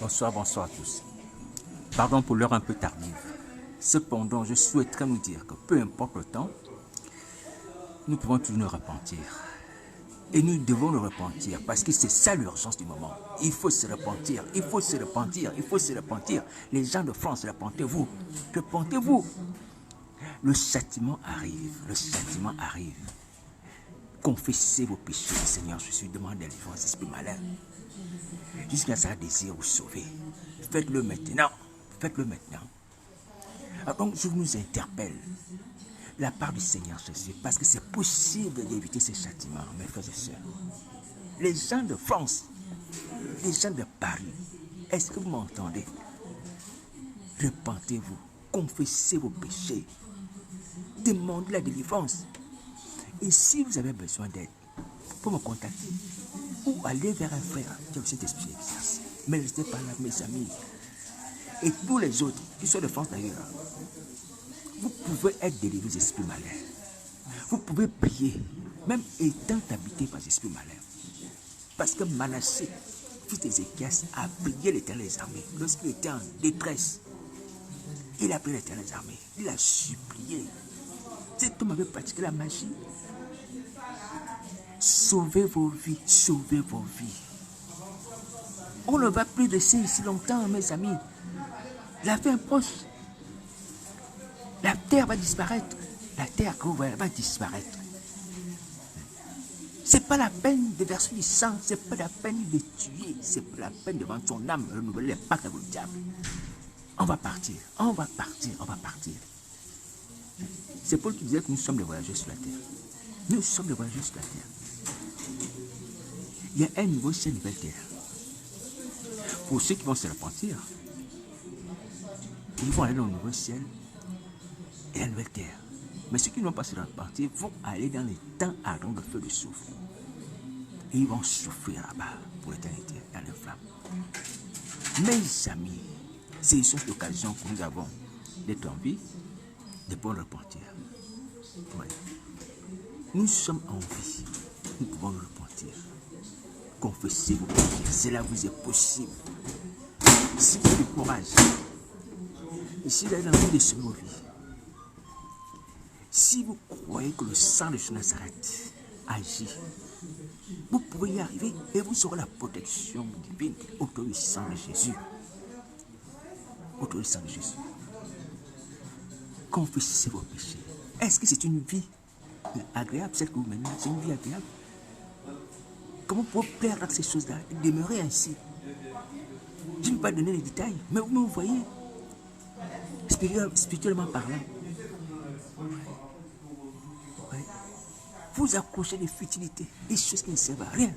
Bonsoir à tous. Pardon pour l'heure un peu tardive. Cependant, je souhaiterais nous dire que peu importe le temps, nous pouvons toujours nous repentir. Et nous devons nous repentir parce que c'est ça l'urgence du moment. Il faut se repentir, il faut se repentir, il faut se repentir. Les gens de France, repentez-vous. Repentez-vous. Le châtiment arrive, le châtiment arrive. Confessez vos péchés, Seigneur Jésus, demandez la délivrance, esprit malin. Jusqu'à ça désire vous sauver. Faites-le maintenant. Faites-le maintenant. Alors donc, je vous interpelle la part du Seigneur Jésus, parce que c'est possible d'éviter ces châtiments, mes frères et sœurs. Les gens de France, les gens de Paris, est-ce que vous m'entendez? Repentez-vous, confessez vos péchés, demandez la délivrance. Et si vous avez besoin d'aide, pour me contacter ou aller vers un frère qui a le Saint-Esprit exerce. Mais restez pas là, mes amis. Et tous les autres, qui sont de France d'ailleurs, vous pouvez être délivrés des esprits malins. Vous pouvez prier, même étant habité par les esprits malins. Parce que Manassé, fils d'Ézéchias, a prié l'Éternel des armées. Lorsqu'il était en détresse, il a prié l'Éternel des armées. Il a supplié. Cet homme avait pratiqué la magie. Sauvez vos vies, sauvez vos vies. On ne va plus laisser ici longtemps, mes amis. La fin est proche. La terre va disparaître. La terre que vous voyez va disparaître. C'est pas la peine de verser du sang, c'est pas la peine de tuer, c'est pas la peine de vendre son âme, renouveler les pactes avec le diable. On va partir, on va partir, on va partir. C'est Paul qui disait que nous sommes les voyageurs sur la terre. Nous sommes les voyageurs sur la terre. Il y a un nouveau ciel, une nouvelle terre. Pour ceux qui vont se repentir, ils vont aller dans le nouveau ciel et la nouvelle terre. Mais ceux qui ne vont pas se repentir vont aller dans les temps ardents de feu de soufre. Et ils vont souffrir là-bas pour l'éternité, dans les flammes. Mes amis, c'est une occasion que nous avons d'être en vie, de pouvoir repentir. Ouais. Nous sommes en vie, nous pouvons nous repentir. Confessez vos péchés, cela vous est possible. Si vous avez du courage, et si vous avez l'envie de sauver vos vies, si vous croyez que le sang de Jésus Nazareth agit, vous pouvez y arriver et vous aurez la protection divine autour du sang de Jésus. Autour du sang de Jésus. Confessez vos péchés. Est-ce que c'est une vie agréable, celle que vous menez? C'est une vie agréable? Comment vous pouvez plaire à ces choses-là et demeurer ainsi? Je ne vais pas donner les détails, mais vous me voyez, spirituellement parlant. Vous accrochez des futilités, des choses qui ne servent à rien.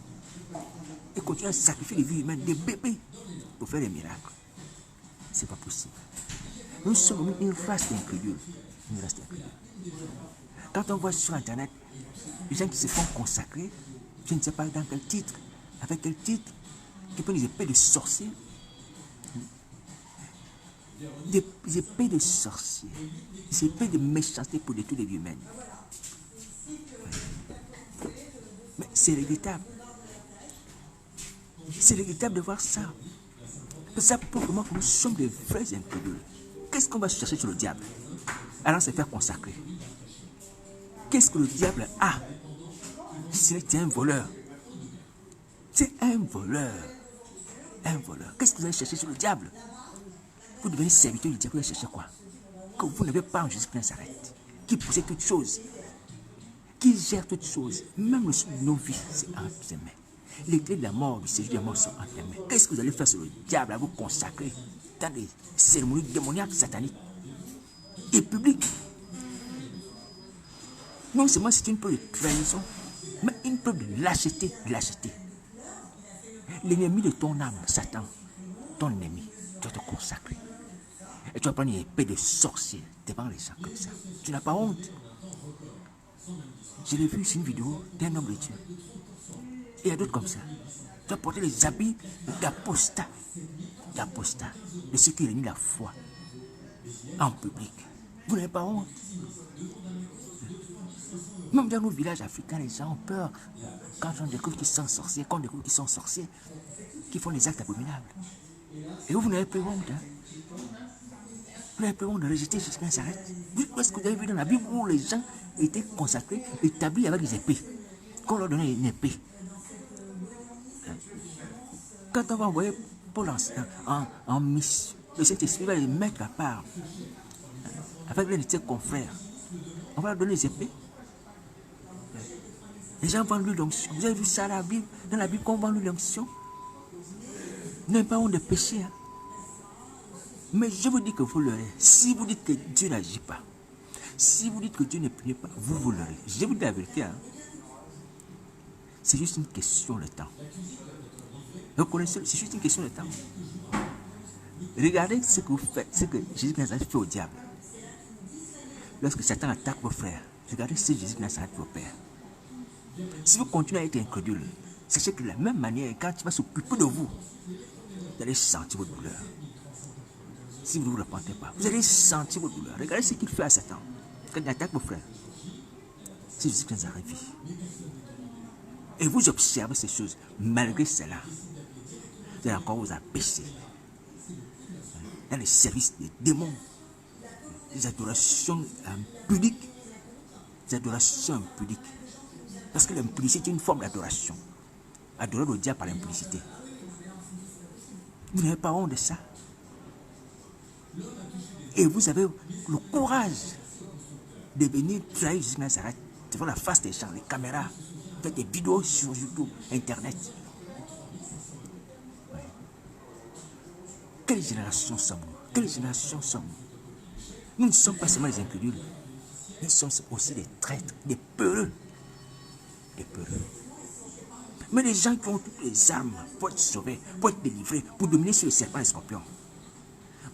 Et continuez à sacrifier les vies humaines, des bébés, pour faire des miracles. C'est pas possible. Nous sommes une race d'incrédules. Une race d'incrédules. Quand on voit sur Internet, les gens qui se font consacrer, je ne sais pas dans quel titre, avec quel titre, qui prennent des épées de sorciers. Des épées de sorciers. Des épées de méchanceté pour détruire les vies humaines. Mais c'est regrettable. C'est regrettable de voir ça. Ça prouve vraiment que nous sommes des vrais incrédules. Qu'est-ce qu'on va chercher sur le diable? Alors se faire consacrer. Qu'est-ce que le diable a? C'est un voleur. C'est un voleur. Un voleur. Qu'est-ce que vous allez chercher sur le diable? Vous devenez serviteur du diable, vous allez chercher quoi? Que vous n'avez pas en Jésus-Christ Nazareth, qui possède toutes choses, qui gère toutes choses, même le sou de nos vies, c'est entre ses mains. Les clés de la mort, du séjour de la mort sont entre les mains. Qu'est-ce que vous allez faire sur le diable à vous consacrer dans des cérémonies démoniaques, sataniques et publiques? Non seulement c'est une preuve de trahison, mais une preuve de lâcheté, L'ennemi de ton âme, Satan, ton ennemi, doit te consacrer. Et tu vas prendre une épée de sorcier devant les gens comme ça. Tu n'as pas honte. Je l'ai vu sur une vidéo d'un homme de Dieu. Et il y a d'autres comme ça. Tu vas porter les habits d'apostat, de ceux qui renient la foi en public. Vous n'avez pas honte. Même dans nos villages africains, les gens ont peur quand on découvre qu'ils sont sorciers, qui font des actes abominables. Et vous n'avez plus honte. Hein? Vous n'avez plus honte de rejeter Jésus de Nazareth. Est-ce que vous avez vu dans la Bible où les gens étaient consacrés, établis avec des épées, qu'on leur donnait une épée. Quand on va envoyer Paul en mission, le Saint-Esprit va les mettre à part avec l'un de ses confrères. On va leur donner des épées. Les gens vendent l'onction. Vous avez vu ça dans la Bible qu'on vend l'onction? Vous n'avez pas honte de pécher. Hein? Mais je vous dis que vous l'aurez. Si vous dites que Dieu n'agit pas, si vous dites que Dieu ne punit pas, vous l'aurez. Je vous dis la vérité. Hein? C'est juste une question de temps. Vous connaissez, c'est juste une question de temps. Regardez ce que vous faites, ce que Jésus de Nazareth fait au diable. Lorsque Satan attaque vos frères, regardez ce que Jésus de Nazareth fait au Père. Si vous continuez à être incrédule, sachez que de la même manière, quand il va s'occuper de vous, vous allez sentir votre douleur. Si vous ne vous repentez pas, vous allez sentir votre douleur. Regardez ce qu'il fait à Satan. Quand il attaque vos frères, c'est Jésus de Nazareth vit. Et vous observez ces choses. Malgré cela, vous allez encore vous apaiser. Dans les services des démons, des adorations impudiques. Des adorations impudiques. Parce que l'impudicité est une forme d'adoration. Adorer le diable par l'impudicité. Vous n'avez pas honte de ça. Et vous avez le courage de venir trahir Jésus de Nazareth devant la face des gens, les caméras, faites des vidéos sur YouTube, Internet. Oui. Quelle génération sommes-nous? Quelle génération sommes-nous? Nous ne sommes pas seulement les incrédules, nous sommes aussi des traîtres, des peureux. Des peureux. Mais les gens qui ont toutes les armes pour être sauvés, pour être délivrés, pour dominer sur les serpents et les scorpions.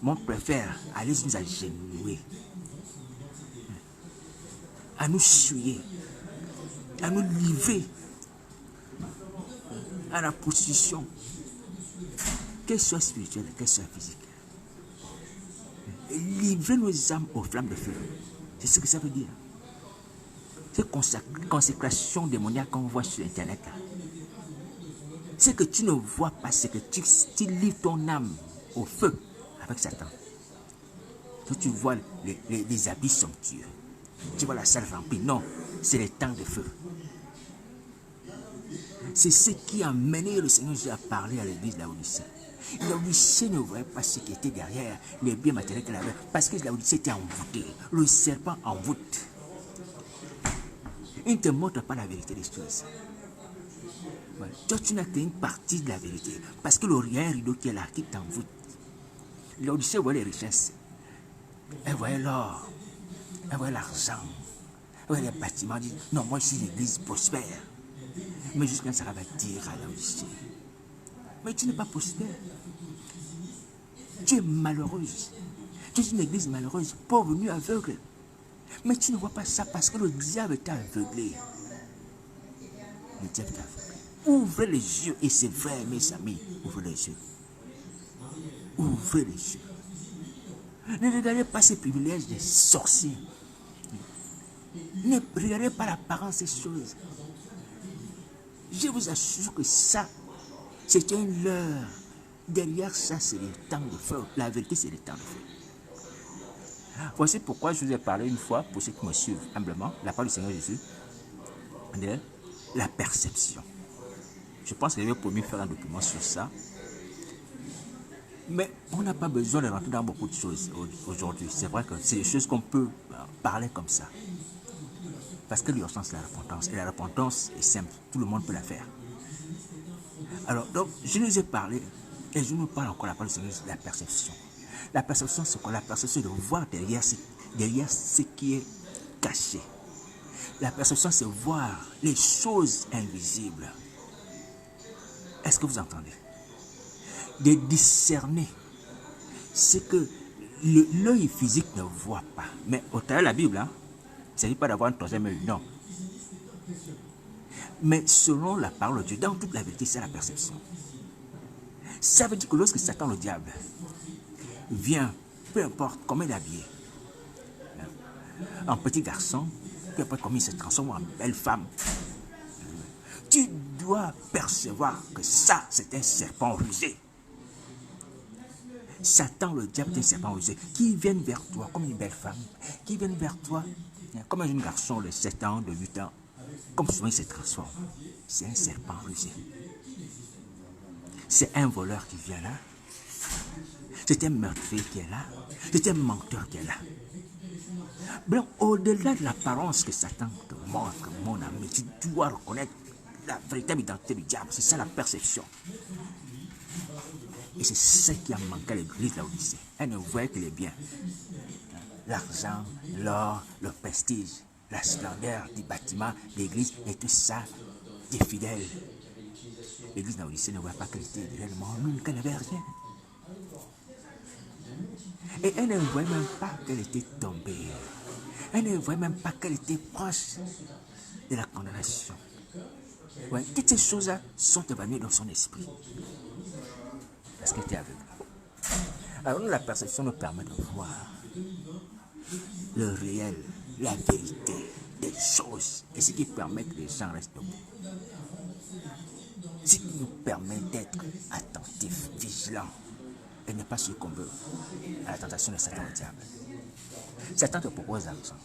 Moi, je préfère aller nous agenouiller, à nous suyer, à nous livrer à la prostitution, qu'elle soit spirituelle, qu'elle soit physique. Et livrer nos âmes aux flammes de feu. C'est ce que ça veut dire. Cette consécration démoniaque qu'on voit sur Internet. Ce que tu ne vois pas, c'est que tu livres ton âme au feu avec Satan. Quand tu vois les habits somptueux, tu vois la salle remplie. Non, c'est les temps de feu. C'est ce qui a mené le Seigneur Jésus à parler à l'église de Laodicée. Laodicée ne voyait pas ce qui était derrière les biens matériels qu'elle avait, parce que Laodicée était envoûtée. Le serpent envoûte. Il ne te montre pas la vérité des choses. Ouais. Toi, tu n'as qu'une partie de la vérité, parce que il y a un rideau qui est là, qui t'envoûte. Laodicée voyait les richesses. Elle voyait l'or. Elle voyait l'argent. Elle voyait les bâtiments. Elle dit, non, moi, je suis une église prospère. Mais jusqu'à ça va dire à Laodicée, mais tu n'es pas prospère. Tu es malheureuse. Tu es une église malheureuse, pauvre, nue, aveugle. Mais tu ne vois pas ça parce que le diable t'a aveuglé. Le diable t'a aveuglé. Ouvrez les yeux, et c'est vrai, mes amis, ouvrez les yeux. Ouvrez les yeux. Ne regardez pas ces privilèges des sorciers. Ne regardez pas l'apparence des choses. Je vous assure que ça, c'est un leurre. Derrière ça, c'est les temps de feu. La vérité, c'est les temps de feu. Voici pourquoi je vous ai parlé une fois, pour ceux qui me suivent humblement, la parole du Seigneur Jésus, de la perception. Je pense que j'avais promis faire un document sur ça. Mais on n'a pas besoin de rentrer dans beaucoup de choses aujourd'hui. C'est vrai que c'est des choses qu'on peut parler comme ça. Parce que l'urgence, c'est la repentance. Et la repentance est simple. Tout le monde peut la faire. Alors, donc, je nous ai parlé, et je nous parle encore la parole du Seigneur de la perception. La perception, c'est quoi? La perception, c'est de voir derrière ce qui est caché. La perception, c'est voir les choses invisibles. Est-ce que vous entendez? De discerner ce que l'œil physique ne voit pas. Mais au travers de la Bible, hein, il ne s'agit pas d'avoir un troisième œil, non. Mais selon la parole de Dieu, dans toute la vérité, c'est la perception. Ça veut dire que lorsque Satan, le diable, vient, peu importe comment il est habillé, en petit garçon, peu importe comment il se transforme en belle femme, tu dois percevoir que ça, c'est un serpent rusé. Satan, le diable, est un serpent rusé, qui vient vers toi comme une belle femme, qui vient vers toi comme un jeune garçon de 7 ans, de 8 ans, comme souvent il se transforme. C'est un serpent rusé. C'est un voleur qui vient là. C'est un meurtrier qui est là. C'est un menteur qui est là. Mais au-delà de l'apparence que Satan te montre, mon ami, tu dois reconnaître la véritable identité du diable. C'est ça la perception. Et c'est ce qui a manqué à l'église là où il est. Elle ne voyait que les biens. L'argent, l'or, le prestige, la splendeur du bâtiment, l'église et tout ça des fidèles. L'église Laodicée ne voit pas qu'elle était réellement nulle, qu'elle n'avait rien. Et elle ne voyait même pas qu'elle était tombée. Elle ne voyait même pas qu'elle était proche de la condamnation. Ouais, toutes ces choses-là sont évanouies dans son esprit. Parce qu'elle était aveugle. Alors la perception nous permet de voir le réel, la vérité des choses. Et ce qui permet que les gens restent debout. Ce qui nous permet d'être attentifs, vigilants et ne pas succomber à la tentation de Satan le diable. Satan te propose l'argent.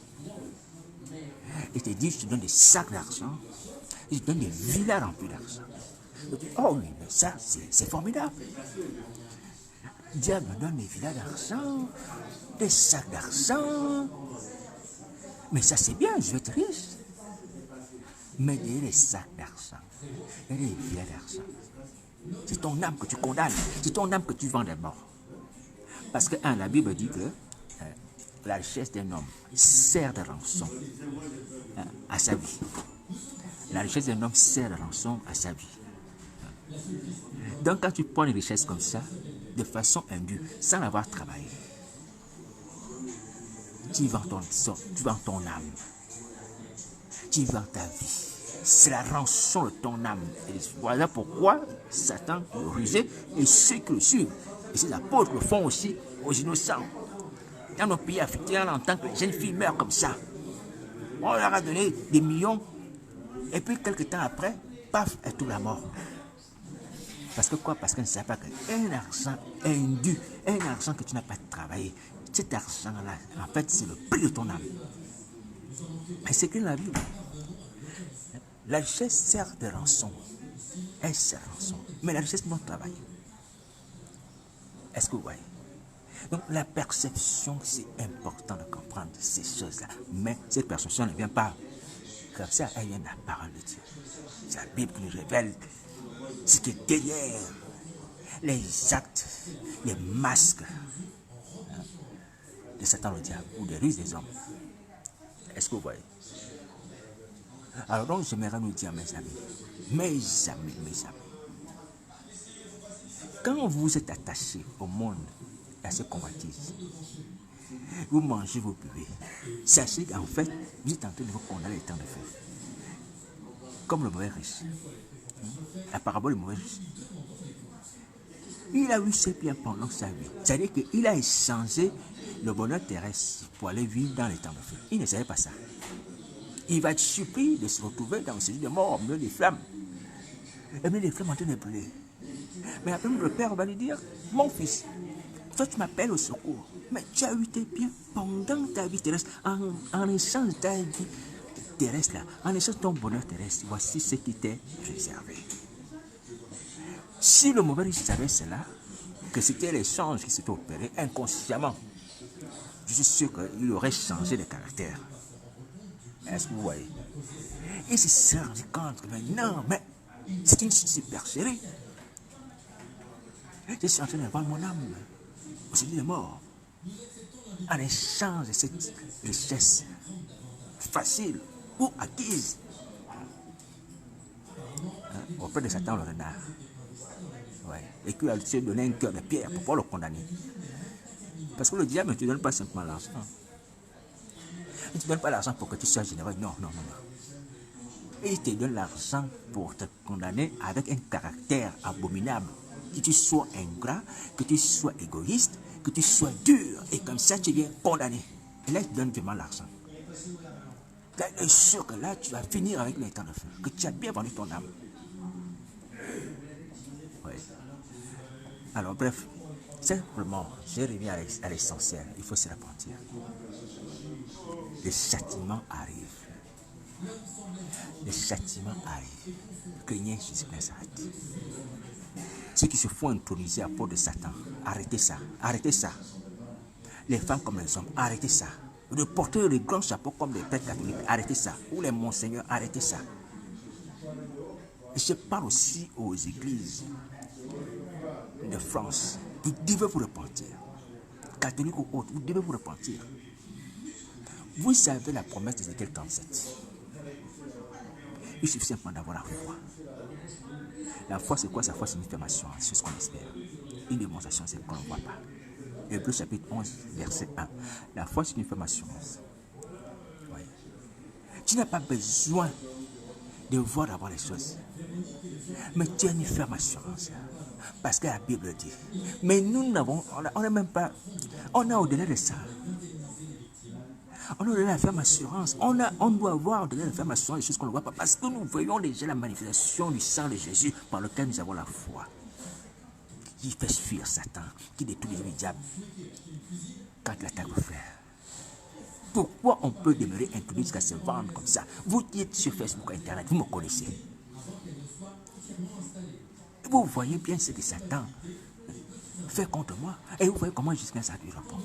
Il te dit, je te donne des sacs d'argent, je te donne des villas remplies d'argent. Tu dis, oh oui, mais ça, c'est formidable. Dieu me donne des villas d'argent, des sacs d'argent. Mais ça, c'est bien, je vais être riche. Mais il y a des sacs d'argent, il y a des villas d'argent. C'est ton âme que tu condamnes, c'est ton âme que tu vends d'abord. Parce que, la Bible dit que la richesse d'un homme sert de rançon à sa vie. La richesse d'un homme sert de rançon à sa vie. Donc, quand tu prends une richesse comme ça, de façon indue, sans avoir travaillé, tu vends ton âme, tu vends ta vie. C'est la rançon de ton âme. Et voilà pourquoi Satan, le rusé, et ceux qui le suivent, et ces apôtres le font aussi aux innocents. Dans nos pays africains, on entend que les jeunes filles meurent comme ça. On leur a donné des millions, et puis quelques temps après, paf, elle trouve la mort. Parce que quoi? Parce qu'elle ne sait pas qu'un argent indu, un argent que tu n'as pas travaillé, cet argent-là, en fait, c'est le prix de ton âme. Et c'est que la Bible. La richesse sert de rançon. Elle sert de rançon. Mais la richesse non travaillée. Est-ce que vous voyez? Donc la perception, c'est important de comprendre ces choses-là. Mais cette perception ne vient pas comme ça, elle vient de la parole de Dieu. C'est la Bible qui nous révèle ce qui est derrière les actes, les masques de Satan le diable ou des ruses des hommes. Est-ce que vous voyez? Alors donc j'aimerais nous dire, mes amis, quand vous êtes attachés au monde et à ce convoitises, vous mangez, vous buvez, sachez qu'en fait, vous êtes en train de vous condamner les temps de feu. Comme le mauvais riche. La parabole du mauvais riche. Il a eu ses biens pendant sa vie. C'est-à-dire qu'il a échangé le bonheur terrestre pour aller vivre dans les temps de feu. Il ne savait pas ça. Il va être surpris de se retrouver dans ce lieu de mort, au milieu des flammes. Et milieu des flammes en train de brûler. Mais après, le père va lui dire, mon fils, toi tu m'appelles au secours, mais tu as eu tes biens pendant ta vie terrestre, en échange de ta vie terrestre, là, en échange de ton bonheur terrestre, voici ce qui t'est réservé. Si le mauvais riche savait cela, que c'était l'échange qui s'était opéré inconsciemment, je suis sûr qu'il aurait changé de caractère. Est-ce que vous voyez? Il s'est rendu compte que non, mais c'est une supercherie. Je suis en train de vendre mon âme au celui de mort en échange de cette richesse facile ou acquise auprès de Satan le renard. Ouais. Et qu'il a donné un cœur de pierre pour pouvoir le condamner. Parce que le diable ne te donne pas simplement l'argent. Il ne te donne pas l'argent pour que tu sois généreux. Non. Et il te donne l'argent pour te condamner avec un caractère abominable. Que tu sois ingrat, que tu sois égoïste, que tu sois dur. Et comme ça, tu viens condamner. Et là, il te donne vraiment l'argent. Là, il est sûr que là, tu vas finir avec les temps de feu. Que tu as bien vendu ton âme. Oui. Alors, bref, Simplement, je reviens à l'essentiel. Il faut se repentir. Le châtiment arrive. Le châtiment arrive. Craignez Jésus de Nazareth. Ceux qui se font introniser à peau de Satan, arrêtez ça. Arrêtez ça. Les femmes comme les hommes, arrêtez ça. De porter les grands chapeaux comme les prêtres catholiques, arrêtez ça. Ou les monseigneurs, arrêtez ça. Et je parle aussi aux églises de France. Vous devez vous repentir. Catholiques ou autres, vous devez vous repentir. Vous savez la promesse d'Ézéchiel 37. Il suffit simplement d'avoir la foi. La foi, c'est quoi? Sa foi, c'est une affirmation, c'est ce qu'on espère. Une démonstration, c'est ce qu'on ne voit pas. Hébreux chapitre 11, verset 1. La foi, c'est une affirmation. Oui. Tu n'as pas besoin de voir d'abord les choses. Mais tu as une ferme assurance. Parce que la Bible dit. Mais nous n'avons, on n'a même pas, on a au-delà de ça. On a au-delà de la ferme assurance. On doit avoir au-delà de la ferme assurance des choses qu'on ne voit pas. Parce que nous voyons déjà la manifestation du sang de Jésus par lequel nous avons la foi. Qui fait fuir Satan, qui détruit le diable quand il attaque le frère. Pourquoi on peut demeurer introduit jusqu'à se vendre comme ça? Vous qui êtes sur Facebook, Internet, vous me connaissez. Vous voyez bien ce que Satan fait contre moi. Et vous voyez comment jusqu'à ça lui répond.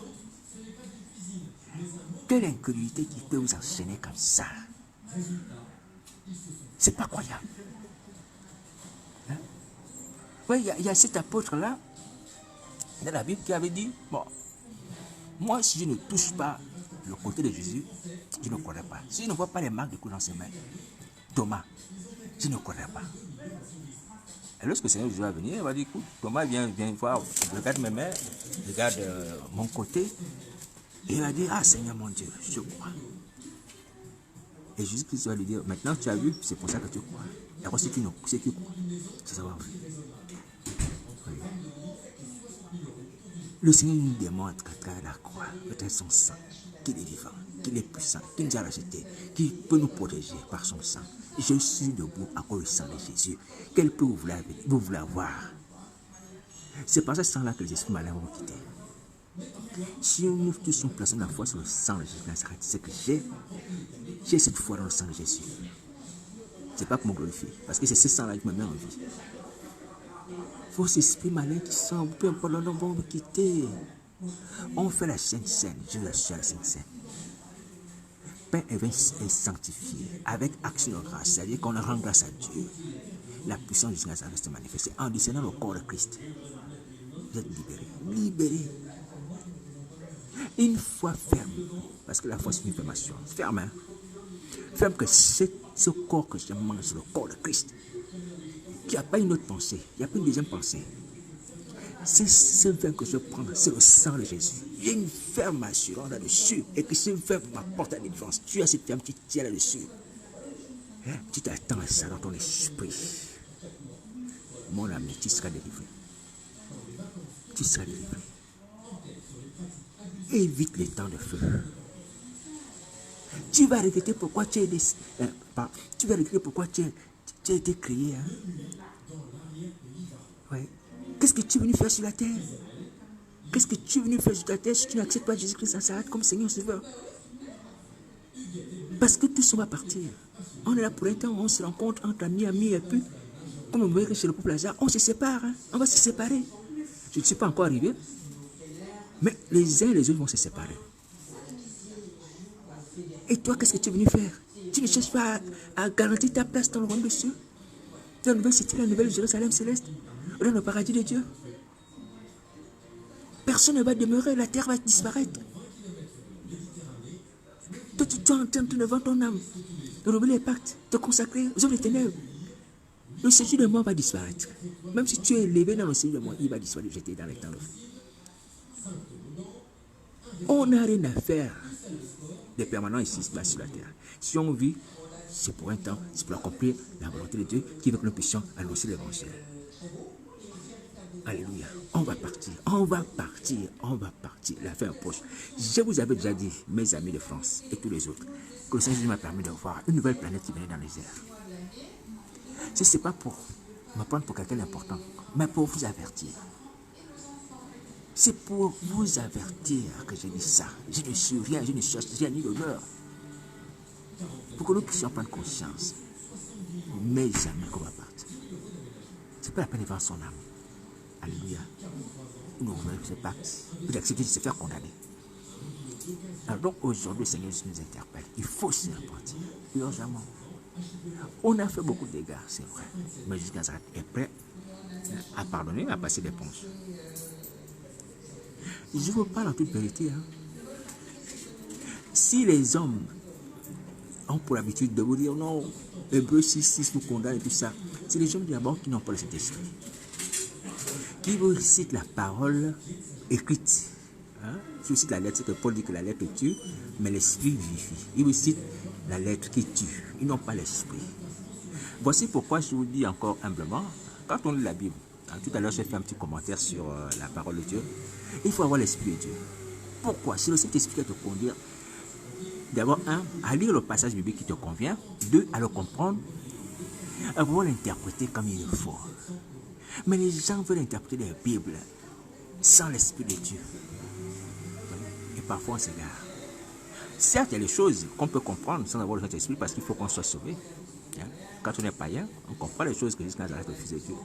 Quelle incrédulité qui peut vous enchaîner comme ça? C'est pas croyable. Hein? Oui, il y a cet apôtre-là, dans la Bible, qui avait dit, bon, moi, si je ne touche pas le côté de Jésus, je ne croirai pas. Si je ne vois pas les marques de coups dans ses mains, Thomas, je ne croirai pas. Et lorsque le Seigneur Jésus va venir, il va dire, écoute, Thomas, viens voir, regarde mes mains, regarde mon côté. Et il va dire, ah Seigneur mon Dieu, je crois. Et Jésus-Christ va lui dire, maintenant tu as vu, c'est pour ça que tu crois. Et alors, c'est qui croit, c'est savoir vu. Oui. Le Seigneur nous démontre qu'à travers la croix, à travers son sang, qu'il est vivant, qu'il est puissant, qu'il nous a racheté, qu'il peut nous protéger par son sang. Je suis debout à cause du sang de Jésus. Quel peu vous voulez avoir? C'est par ce sang-là que les esprits malins vont quitter. Si nous tous nous plaçons la foi sur le sang de Jésus, c'est que j'ai cette foi dans le sang de Jésus. Ce n'est pas pour me glorifier, parce que c'est ce sang-là qui me met en vie. Vos esprits malins qui sont, peu importe le nom, vont vous quitter. On fait la Sainte Seine, Dieu la Sainte Seine. Père est sanctifié avec action de grâce, c'est-à-dire qu'on rend grâce à Dieu. La puissance du Seigneur reste manifestée en discernant le corps de Christ. Vous êtes libérés. Libérés. Une foi ferme, parce que la foi c'est une affirmation. Ferme, hein? Ferme que ce corps que je mange, c'est le corps de Christ. Il n'y a pas une autre pensée, il n'y a pas une deuxième pensée. C'est ce vin que je prends, c'est le sang de Jésus. Il y a une ferme assurance là-dessus. Et que ce vin m'apporte la délivrance. Tu as cette ferme, tu tiens là-dessus. Hein? Tu t'attends à ça dans ton esprit. Mon ami, tu seras délivré. Tu seras délivré. Évite les temps de feu. Tu vas regretter pourquoi tu vas regretter pourquoi tu as été créé. Hein? Ouais. Qu'est-ce que tu es venu faire sur la terre? Qu'est-ce que tu es venu faire sur la terre si tu n'acceptes pas Jésus-Christ Nazareth comme Seigneur Sauveur? Parce que tout ça va partir. On est là pour un temps, on se rencontre entre amis, et puis, comme on voit chez le peuple Lazare, on se sépare. Hein? On va se séparer. Je ne suis pas encore arrivé. Mais les uns et les autres vont se séparer. Et toi, qu'est-ce que tu es venu faire? Tu ne cherches pas à garantir ta place dans le royaume des cieux? Dans la nouvelle cité, la nouvelle Jérusalem céleste, dans le paradis de Dieu. Personne ne va demeurer, la terre va disparaître. Toi, tu es en train de vendre ton âme, de renouveler les pactes, de consacrer aux hommes des ténèbres. Le séjour de mort va disparaître. Même si tu es élevé dans le séjour de mort, il va disparaître, jeté dans les temps de feu. On n'a rien à faire de permanent ici, sur la terre. Si on vit, c'est pour un temps, c'est pour accomplir la volonté de Dieu qui veut que nous puissions annoncer l'évangile. Alléluia. On va partir, on va partir, on va partir. La fin approche. Je vous avais déjà dit, mes amis de France et tous les autres, que le Seigneur m'a permis de voir une nouvelle planète qui venait dans les airs. Ce n'est pas pour me prendre pour quelqu'un d'important, mais pour vous avertir. C'est pour vous avertir que je dis ça. Je ne suis rien, je ne cherche rien ni l'honneur. Pour que nous puissions prendre conscience. Mais jamais qu'on va partir. C'est pas la peine de vendre son âme. Alléluia. Nous ne faisons pas. Vous acceptez de se faire condamner. Alors donc aujourd'hui, le Seigneur nous interpelle. Il faut se repentir. Urgemment. On a fait beaucoup de dégâts, c'est vrai. Mais Jésus Nazareth est prêt à pardonner, à passer l'éponge. Je vous parle en toute vérité. Hein. Si les hommes ont pour l'habitude de vous dire non, Hébreux 6 nous condamne et tout ça, c'est les gens d'abord qui n'ont pas le Saint-Esprit. Qui vous citent la parole écrite. Hein? Je vous cite la lettre, c'est que Paul dit que la lettre tue, mais l'esprit vivifie. Il vous cite la lettre qui tue. Ils n'ont pas l'esprit. Voici pourquoi je vous dis encore humblement, quand on lit la Bible, hein, tout à l'heure j'ai fait un petit commentaire sur la parole de Dieu, il faut avoir l'esprit de Dieu. Pourquoi? C'est le Saint-Esprit qui va te conduire. D'abord, à lire le passage biblique qui te convient. 2, à le comprendre, à pouvoir l'interpréter comme il le faut. Mais les gens veulent interpréter les Bibles sans l'Esprit de Dieu. Et parfois on s'égare. Certes, il y a des choses qu'on peut comprendre sans avoir le Saint-Esprit parce qu'il faut qu'on soit sauvé. Quand on est païen, on comprend les choses que Jésus Nazareth le Fils de Dieu.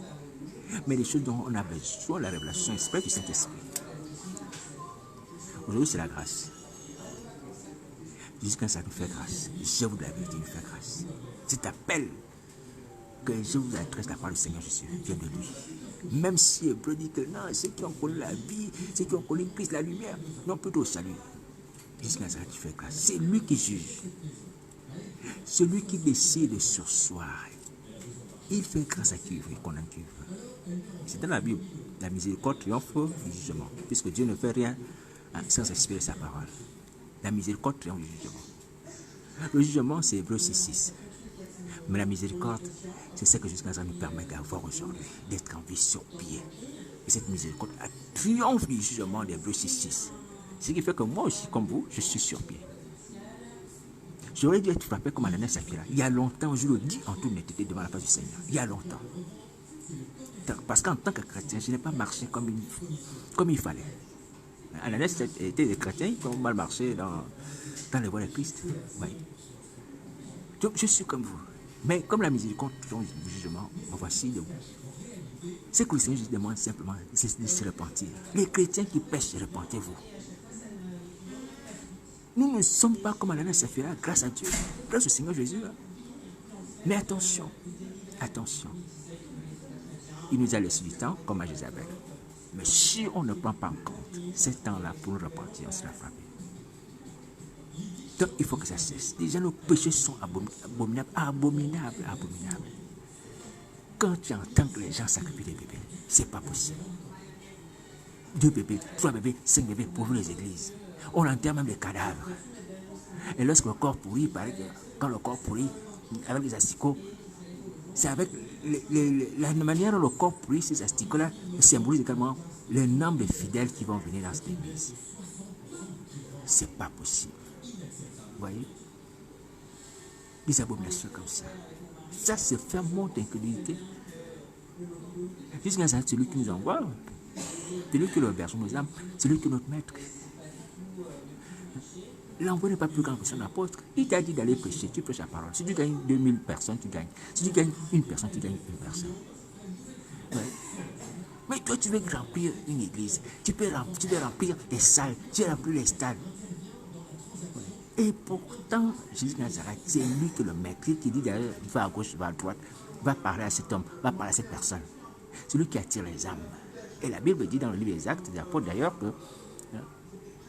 Mais les choses dont on a besoin, la révélation exprès du Saint-Esprit. Aujourd'hui, c'est la grâce. Jésus Nazareth nous fait grâce. Je vous la vérité, nous fait grâce. Cet appel que je vous adresse, la parole du Seigneur Jésus vient de lui. Même si Hébreu dit que non, ceux qui ont connu la vie, ceux qui ont connu Christ, la lumière, non plutôt au salut. Jésus Nazareth fait grâce. C'est lui qui juge. Celui qui décide de sursoir. Il fait grâce à qui il veut, qu'on en qui veut. C'est dans la Bible. La miséricorde triomphe du jugement. Puisque Dieu ne fait rien sans expirer sa parole. La miséricorde triomphe du jugement. Le jugement, c'est Hébreux 6. Mais la miséricorde, c'est ce que jusqu'à ça nous permet d'avoir aujourd'hui, d'être en vie sur pied. Et cette miséricorde triomphe du jugement d'Hébreux 6. Ce qui fait que moi aussi, comme vous, je suis sur pied. J'aurais dû être frappé comme Ananias et Saphira. Il y a longtemps, je le dis en toute honnêteté devant la face du Seigneur. Il y a longtemps. Parce qu'en tant que chrétien, je n'ai pas marché comme il fallait. Ananias était des chrétiens qui ont mal marché dans les voies de Christ. Oui. Donc, je suis comme vous. Mais comme la miséricorde triomphe du jugement, voici de vous. Ce que le Seigneur demande simplement, c'est de se repentir. Les chrétiens qui pêchent, repentez-vous. Nous ne sommes pas comme Ananias et Saphira, grâce à Dieu, grâce au Seigneur Jésus. Mais attention, attention. Il nous a laissé du temps, comme à Jézabel. Mais si on ne prend pas en compte ce temps-là pour nous repentir, on sera frappé. Donc il faut que ça cesse. Déjà, nos péchés sont abominables, abominables, abominables. Quand tu entends que les gens sacrifient des bébés, c'est pas possible. 2 bébés, 3 bébés, 5 bébés pour les églises. On enterre même les cadavres. Et lorsque le corps pourrit, il paraît que quand le corps pourrit, avec les asticots, c'est avec la manière dont le corps pourrit, ces asticots-là symbolisent également le nombre de fidèles qui vont venir dans cette église. C'est pas possible. Vous voyez? Des abominations comme ça. Ça, c'est faire monter d'incrédulité. Jusqu'à ça, c'est lui qui nous envoie. C'est lui qui le berge nos âmes. C'est lui qui est notre maître. L'envoi n'est pas plus grand que son apôtre. Il t'a dit d'aller prêcher, tu prêches la parole. Si tu gagnes 2000 personnes, tu gagnes. Si tu gagnes une personne, tu gagnes une personne. Ouais. Mais toi, tu veux remplir une église. Tu veux remplir des salles. Tu veux remplir les stades. Et pourtant, Jésus Nazareth, c'est lui qui le maître, qui dit d'ailleurs, va à gauche, va à droite, va parler à cet homme, va parler à cette personne. C'est lui qui attire les âmes. Et la Bible dit dans le livre des Actes des Apôtres d'ailleurs que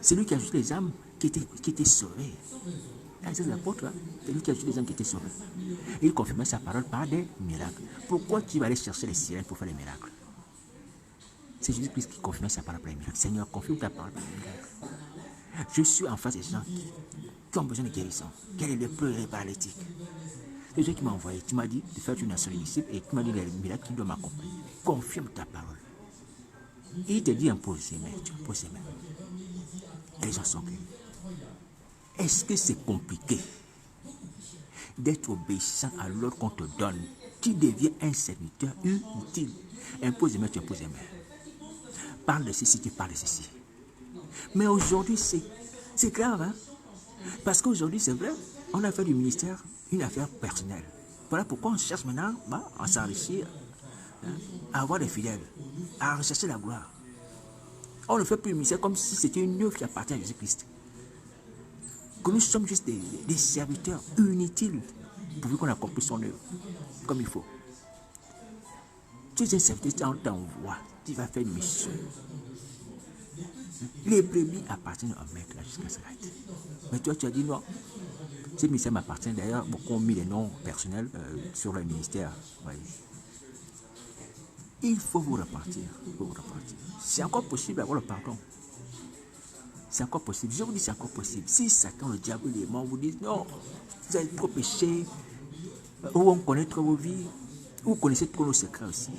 c'est lui qui a ajouté les âmes qui étaient sauvées. C'est l'apôtre, c'est lui qui a ajouté les âmes qui étaient sauvées. Et il confirmait sa parole par des miracles. Pourquoi tu vas aller chercher les sirènes pour faire les miracles? C'est Jésus-Christ qui confirmait sa parole par les miracles. Seigneur, confirme ta parole par les miracles. Je suis en face des gens qui ont besoin de guérison. Quel est le lépreux et les paralytiques? C'est Dieu qui m'a envoyé. Tu m'as dit de faire une nation de disciples et tu m'as dit les miracles qui doivent m'accompagner. Confirme ta parole. Et il te dit impose ses mains. Tu imposes ses mains. Et les gens sont guéris. Est-ce que c'est compliqué d'être obéissant à l'ordre qu'on te donne? Tu deviens un serviteur inutile. Impose les mains, tu imposes les mains. parles de ceci, tu parles de ceci. Mais aujourd'hui, c'est grave, hein? Parce qu'aujourd'hui, c'est vrai, on a fait du ministère une affaire personnelle. Voilà pourquoi on cherche maintenant à s'enrichir, hein, à avoir des fidèles, à rechercher la gloire. On ne fait plus le ministère comme si c'était une œuvre qui appartient à Jésus-Christ. Que nous sommes juste des serviteurs inutiles pourvu qu'on accomplisse son œuvre comme il faut. Tu es un serviteur, on t'envoie, tu vas faire une mission. Les brebis appartiennent au maître jusqu'à ce matin. Mais toi, tu as dit non. Ce ministère m'appartient. D'ailleurs, beaucoup ont mis les noms personnels sur le ministère. Ouais. Il faut vous repentir. C'est encore possible d'avoir le pardon. C'est encore possible. Je vous dis, c'est encore possible. Si Satan, le diable, les démons vous disent non, vous avez trop péché, ou on connaît trop vos vies, ou vous connaissez trop nos secrets aussi.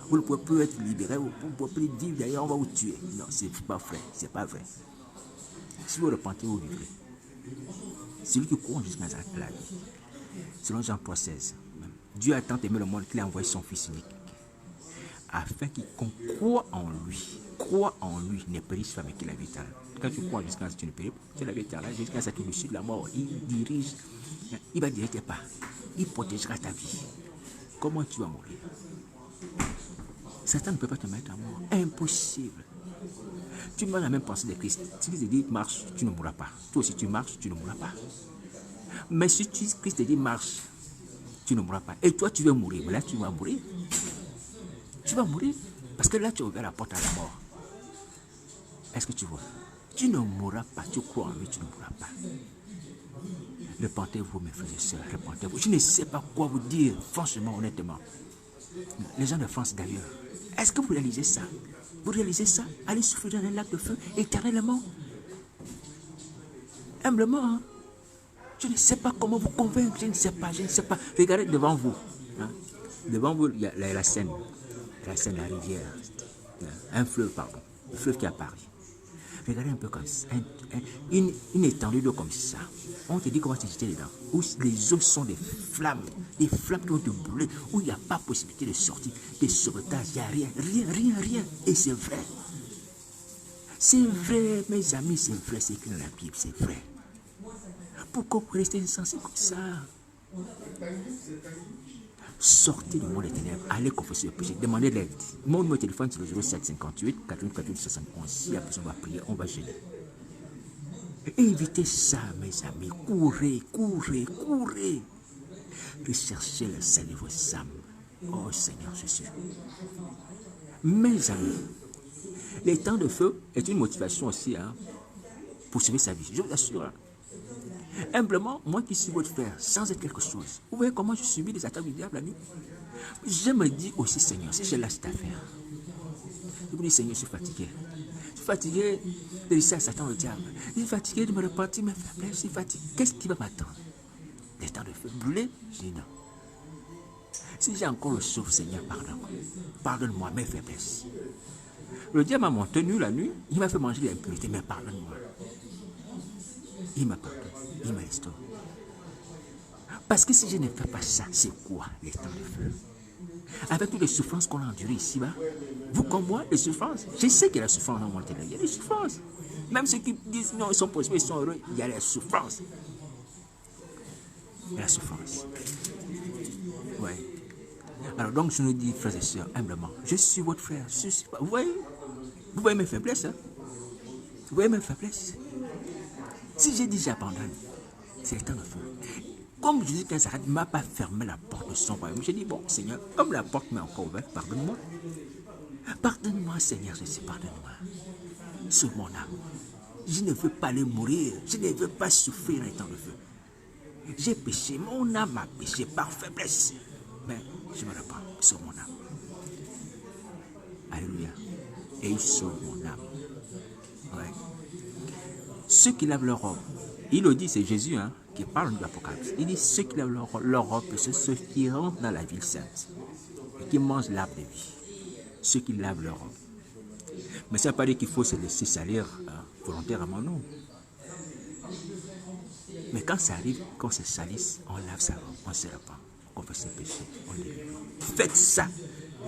Vous ne pouvez plus être libéré, vous ne pouvez plus vivre, d'ailleurs on va vous tuer. Non, c'est pas vrai, c'est pas vrai. Si vous repentez, vous vivrez. Celui qui croit en Jésus Nazareth la vie. Selon Jean 3,16. Dieu a tant aimé le monde qu'il a envoyé son Fils unique, afin qu'il croit en lui, ne périsse pas, mais qu'il a vie éternelle. Quand tu crois en Jésus Nazareth, tu ne péris pas, tu as la vie éternelle. Jésus Nazareth est au-dessus de la mort, il dirige, il va diriger tes pas, il protégera ta vie. Comment tu vas mourir? Satan ne peut pas te mettre à mort. Impossible. Tu m'as la même pensée de Christ. Si Christ te dit marche, tu ne mourras pas. Toi aussi tu marches, tu ne mourras pas. Mais si Christ te dit marche, tu ne mourras pas. Et toi tu veux mourir. Mais là tu vas mourir. Tu vas mourir. Parce que là tu as ouvert la porte à la mort. Est-ce que tu vois? Tu ne mourras pas. Tu crois en lui, tu ne mourras pas. Repentez-vous, mes frères et sœurs. Repentez-vous. Je ne sais pas quoi vous dire, franchement, honnêtement. Les gens de France d'ailleurs. Est-ce que vous réalisez ça? Vous réalisez ça? Allez souffrir dans un lac de feu éternellement. Humblement, hein? Je ne sais pas comment vous convaincre. Je ne sais pas. Regardez devant vous. Hein? Devant vous, il y a la Seine. La Seine, la rivière. Un fleuve, pardon. Le fleuve qui est à Paris. Regardez un peu comme ça. Une étendue d'eau comme ça. On te dit qu'on va te jeter dedans. Où les eaux sont des flammes qui vont te brûler. Où il n'y a pas possibilité de sortir. Des sauvetages, il n'y a rien. Et c'est vrai. C'est vrai, mes amis, c'est vrai. C'est écrit dans la Bible, c'est vrai. Pourquoi vous restez insensés comme ça? Sortez du monde des ténèbres, allez confesser le péché, demandez l'aide. Mon numéro de téléphone c'est le 07 58 88 71. Si la personne va prier, on va gêner. Évitez ça, mes amis. Courez. Recherchez le salut de vos âmes. Oh Seigneur Jésus. Mes amis, les temps de feu est une motivation aussi, hein, pour sauver sa vie. Je vous assure. Hein. Humblement, moi qui suis votre frère, sans être quelque chose. Vous voyez comment je subis les attaques du diable la nuit? Je me dis aussi, Seigneur, si j'ai là cette affaire, je me dis, Seigneur, je suis fatigué. Je suis fatigué de laisser à Satan le diable. Je suis fatigué de me repentir mes faiblesses. Je suis fatigué. Qu'est-ce qui va m'attendre? Des temps de feu brûlés? Je dis non. Si j'ai encore le souffle, Seigneur, pardonne-moi. Pardonne-moi mes faiblesses. Le diable m'a maintenu la nuit. Il m'a fait manger l'impureté, mais pardonne-moi. Il m'a pardonné. Il m'a restauré. Parce que si je ne fais pas ça, c'est quoi les temps de feu? Avec toutes les souffrances qu'on a endurées ici-bas, vous comme moi, les souffrances, je sais qu'il y a la souffrance dans mon intérieur. Il y a des souffrances. Même ceux qui disent non, ils sont positifs, ils sont heureux, il y a la souffrance. Il y a la souffrance. Oui. Alors donc, je nous dis, frères et sœurs, humblement, je suis votre frère. Vous voyez mes faiblesses, hein? Vous voyez mes faiblesses? Si j'ai dit j'abandonne, c'est le temps de feu. Comme Jésus Nazareth ne m'a pas fermé la porte de son royaume, j'ai dit, bon, Seigneur, comme la porte m'est encore ouverte, pardonne-moi. Pardonne-moi, Seigneur Jésus, pardonne-moi. Sauve mon âme. Je ne veux pas aller mourir. Je ne veux pas souffrir les temps de feu. J'ai péché, mon âme a péché par faiblesse. Mais je me repens, sauve mon âme. Alléluia. Et il sauve mon âme. Ouais. Ceux qui lavent leur robe, il le dit, c'est Jésus hein, qui parle de l'Apocalypse. Il dit ceux qui lavent leur robe, c'est ceux qui rentrent dans la ville sainte et qui mangent l'arbre de vie. Ceux qui lavent leur robe. Mais ça ne veut pas dire qu'il faut se laisser salir volontairement, non. Mais quand ça arrive, qu'on se salisse, on lave sa robe, on se repent, on confesse ses péchés, on délivre. Faites ça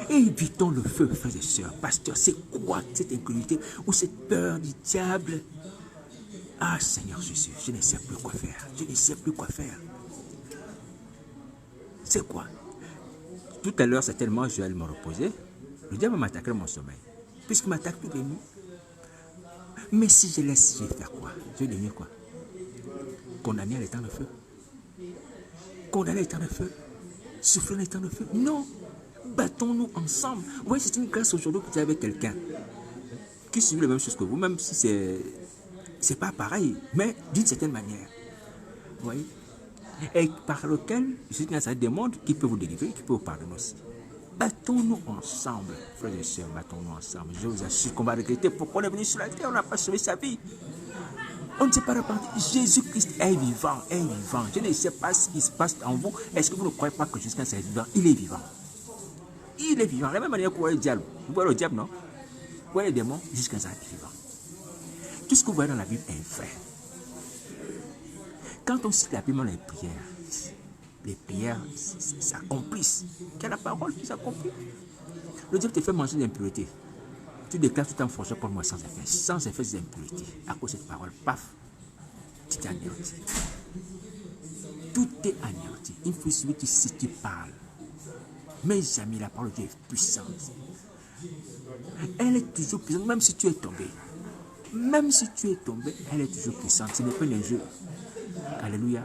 Évitons le feu, frères et sœurs. Pasteur, c'est quoi cette incrédulité ou cette peur du diable? Ah, Seigneur Jésus, je ne sais plus quoi faire. Je ne sais plus quoi faire. C'est quoi? Tout à l'heure, certainement, je vais me reposer. Le diable m'attaquera mon sommeil. Puisqu'il m'attaque toutes les nuits. Mais si je laisse, je vais faire quoi? Je vais devenir quoi? Condamné à l'étang de feu. Condamné à l'étang de feu. Souffler à l'étang de feu. Non. Battons-nous ensemble. Vous voyez, c'est une grâce aujourd'hui que vous avez avec quelqu'un qui subit la même chose que vous, même si c'est pas pareil, mais d'une certaine manière. Vous voyez? Et par lequel, ça démontre qu'il peut vous délivrer, qu'il peut vous pardonner aussi. Battons-nous ensemble, frères et sœurs, battons-nous ensemble. Je vous assure qu'on va regretter pourquoi on est venu sur la terre, on n'a pas sauvé sa vie. On ne s'est pas repenti. Jésus-Christ est vivant, est vivant. Je ne sais pas ce qui se passe en vous. Est-ce que vous ne croyez pas que Jésus-Christ est vivant? Il est vivant. Il est vivant. De la même manière que vous voyez le diable. Vous voyez le diable, non? Vous voyez les démons? Jésus-Christ est vivant. Tout ce que vous voyez dans la Bible est vrai. Quand on cite la Bible dans les prières s'accomplissent. Quelle la parole qui s'accomplit? Le diable te fait manger des impuretés. Tu déclares tout en forgeant pour moi sans effet. Sans effet des impuretés. À cause de cette parole, paf, tu t'es anéanti. Tout est anéanti. Il faut suivre si tu parles. Mes amis, la parole de Dieu est puissante. Elle est toujours puissante, même si tu es tombé. Même si tu es tombé, elle est toujours puissante. Ce n'est pas un jeu. Alléluia.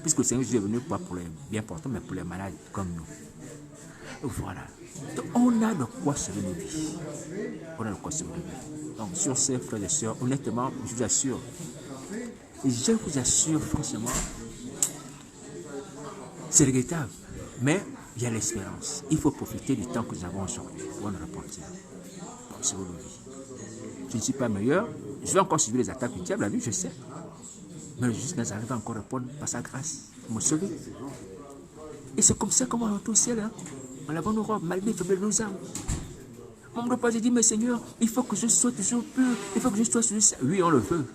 Puisque le Seigneur Jésus est venu pas pour les bien portants, mais pour les malades comme nous. Voilà. Donc, on a de quoi sauver nos vies. On a de quoi sauver nos vies. Donc, sur ces frères et sœurs, honnêtement, je vous assure, franchement, c'est regrettable. Mais il y a l'espérance. Il faut profiter du temps que nous avons aujourd'hui pour nous repentir. Pour sauver nos vies. Je ne suis pas meilleur. Je vais encore subir les attaques du diable, la nuit, je sais. Mais le Jésus Nazareth va encore répondre par sa grâce pour me sauver. Et c'est comme ça qu'on va rentrer au ciel. Hein? En lavant nos robes, malgré les faiblesses de nos âmes. Mon repas, j'ai dit, mais Seigneur, il faut que je sois toujours pur. Il faut que je sois sur le ciel. Oui, on le veut.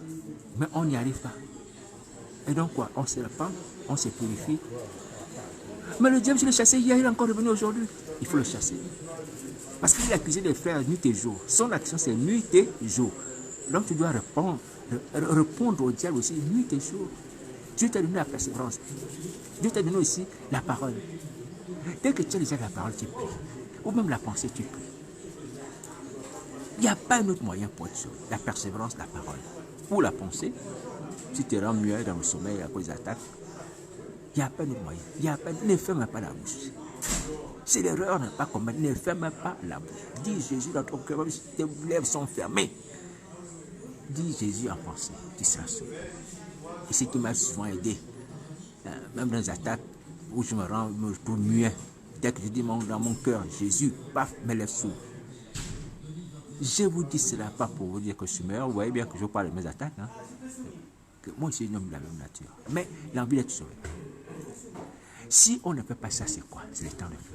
Mais on n'y arrive pas. Et donc quoi? On se répand, on se purifie. Mais le diable, je l'ai chassé hier, il est encore revenu aujourd'hui. Il faut le chasser. Parce qu'il a accusé des frères nuit et jour. Son action, c'est nuit et jour. Donc tu dois répondre au diable aussi nuit et jour. Dieu t'a donné la persévérance. Dieu t'a donné aussi la parole. Dès que tu as déjà la parole, tu pries. Ou même la pensée, tu pries. Il n'y a pas un autre moyen pour être sauvé. La persévérance, la parole. Ou la pensée, si tu es rends mieux dans le sommeil à cause des attaques, il n'y a pas de moyen. Il y a pas, ne ferme pas la bouche. Si l'erreur n'est pas commise, ne ferme pas la bouche. Dis Jésus dans ton cœur, même si tes lèvres sont fermées. Dis Jésus en pensée, tu seras sauvé. Et c'est ce qui m'a souvent aidé. Même dans les attaques où je me rends pour mieux. Dès que je dis dans mon cœur, Jésus, paf, mes lèvres s'ouvrent. Je vous dis cela pas pour vous dire que je suis meilleur. Vous voyez bien que je parle de mes attaques. Hein? Que moi, je suis un homme de la même nature. Mais l'envie d'être sauvé. Si on ne fait pas ça, c'est quoi? C'est le temps de feu.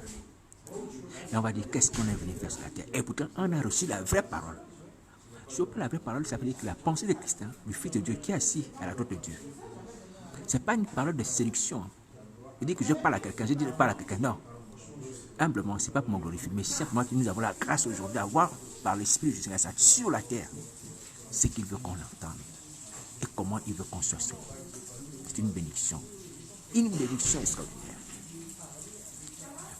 Et on va dire, qu'est-ce qu'on est venu faire sur la terre? Et pourtant, on a reçu la vraie parole. Si on prend la vraie parole, ça veut dire que la pensée de Christ, hein, le Fils de Dieu qui est assis à la droite de Dieu, ce n'est pas une parole de séduction. Hein. Je dis que je parle à quelqu'un, je dis que je parle à quelqu'un. Non. Humblement, ce n'est pas pour me glorifier, mais simplement que nous avons la grâce aujourd'hui d'avoir, par l'Esprit de Jésus sur la terre, ce qu'il veut qu'on entende et comment il veut qu'on soit sauvé. C'est une bénédiction. Une bénédiction extraordinaire.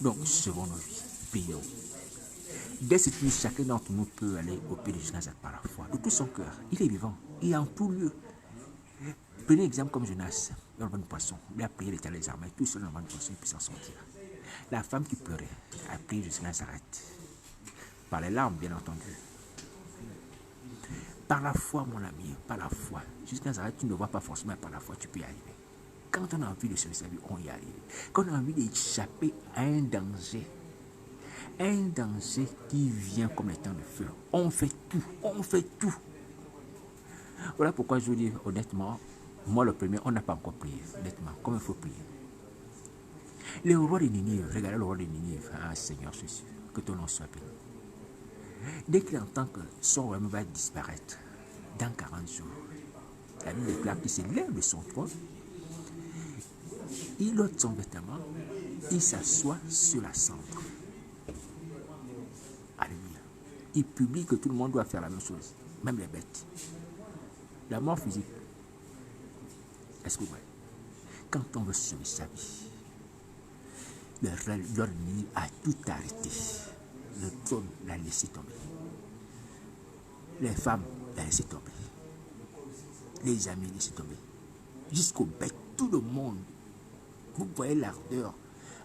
Donc, sauvons nos vies. Prions. Dès cette nuit, chacun d'entre nous peut aller au pied de Jésus par la foi, de tout son cœur. Il est vivant. Il est en tout lieu. Prenez l'exemple comme Jonas, dans le vent de poisson. Il a prié l'Éternel des armées, tout seul dans le vent de poisson, il peut s'en sortir. La femme qui pleurait a prié Jésus Nazareth. Par les larmes, bien entendu. Par la foi, mon ami, par la foi. Jésus Nazareth, tu ne vois pas forcément, par la foi, tu peux y arriver. Quand on a envie de sauver sa vie, on y arrive. Quand on a envie d'échapper à un danger qui vient comme les temps de feu, on fait tout. Voilà pourquoi je vous dis honnêtement, moi le premier, on n'a pas encore prié, honnêtement, comme il faut prier. Le roi de Ninive, regardez le roi de Ninive, ah Seigneur Jésus, que ton nom soit béni. Dès qu'il entend que son royaume va disparaître dans 40 jours, la Bible déclare qu'il se lève de son trône, il ôte son vêtement, il s'assoit sur la cendre. il publie que tout le monde doit faire la même chose, même les bêtes. La mort physique, est-ce que vous voyez? Quand on veut sauver sa vie, l'ennemi a tout arrêté. Le trône l'a laissé tomber. Les femmes l'a laissé tomber. Les amis laissé tomber. Jusqu'aux bêtes, tout le monde. Vous voyez l'ardeur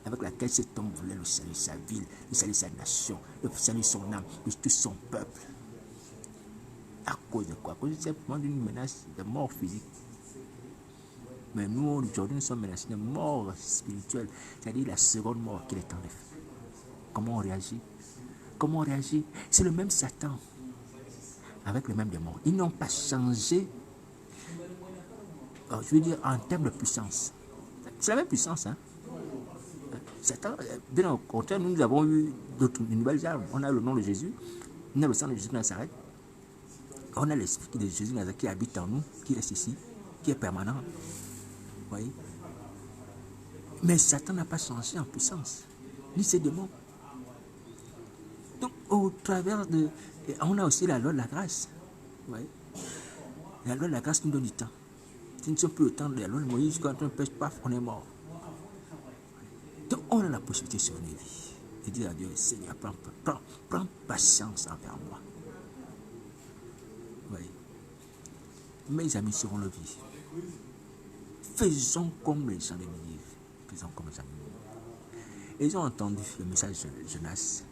avec laquelle cet homme voulait le salut de sa ville, le salut de sa nation, le salut de son âme, de tout son peuple. À cause de quoi? À cause simplement d'une menace de mort physique. Mais nous, aujourd'hui, nous sommes menacés de mort spirituelle, c'est-à-dire la seconde mort qu'il est temps de faire. Comment on réagit? Comment on réagit? C'est le même Satan, avec le même démon. Ils n'ont pas changé, je veux dire, en termes de puissance. C'est la même puissance, hein? Satan, bien au contraire, nous avons eu de nouvelles armes. On a le nom de Jésus, on a le sang de Jésus de Nazareth, on a l'esprit de Jésus de Nazareth qui habite en nous, qui reste ici, qui est permanent. Vous voyez? Mais Satan n'a pas changé en puissance, ni ses démons. Donc, au travers de... On a aussi la loi de la grâce. Vous voyez? La loi de la grâce nous donne du temps. Si nous ne sommes plus au temps de la loi de Moïse, quand on ne pêche pas, on est mort. Donc, on a la possibilité de sauver nos vies. Et dire à Dieu, Seigneur, prends patience envers moi. Vous voyez? Mes amis seront le vie. Faisons comme les gens de Ninive. Faisons comme les gens de Ninive. Ils ont entendu le message de Jonas.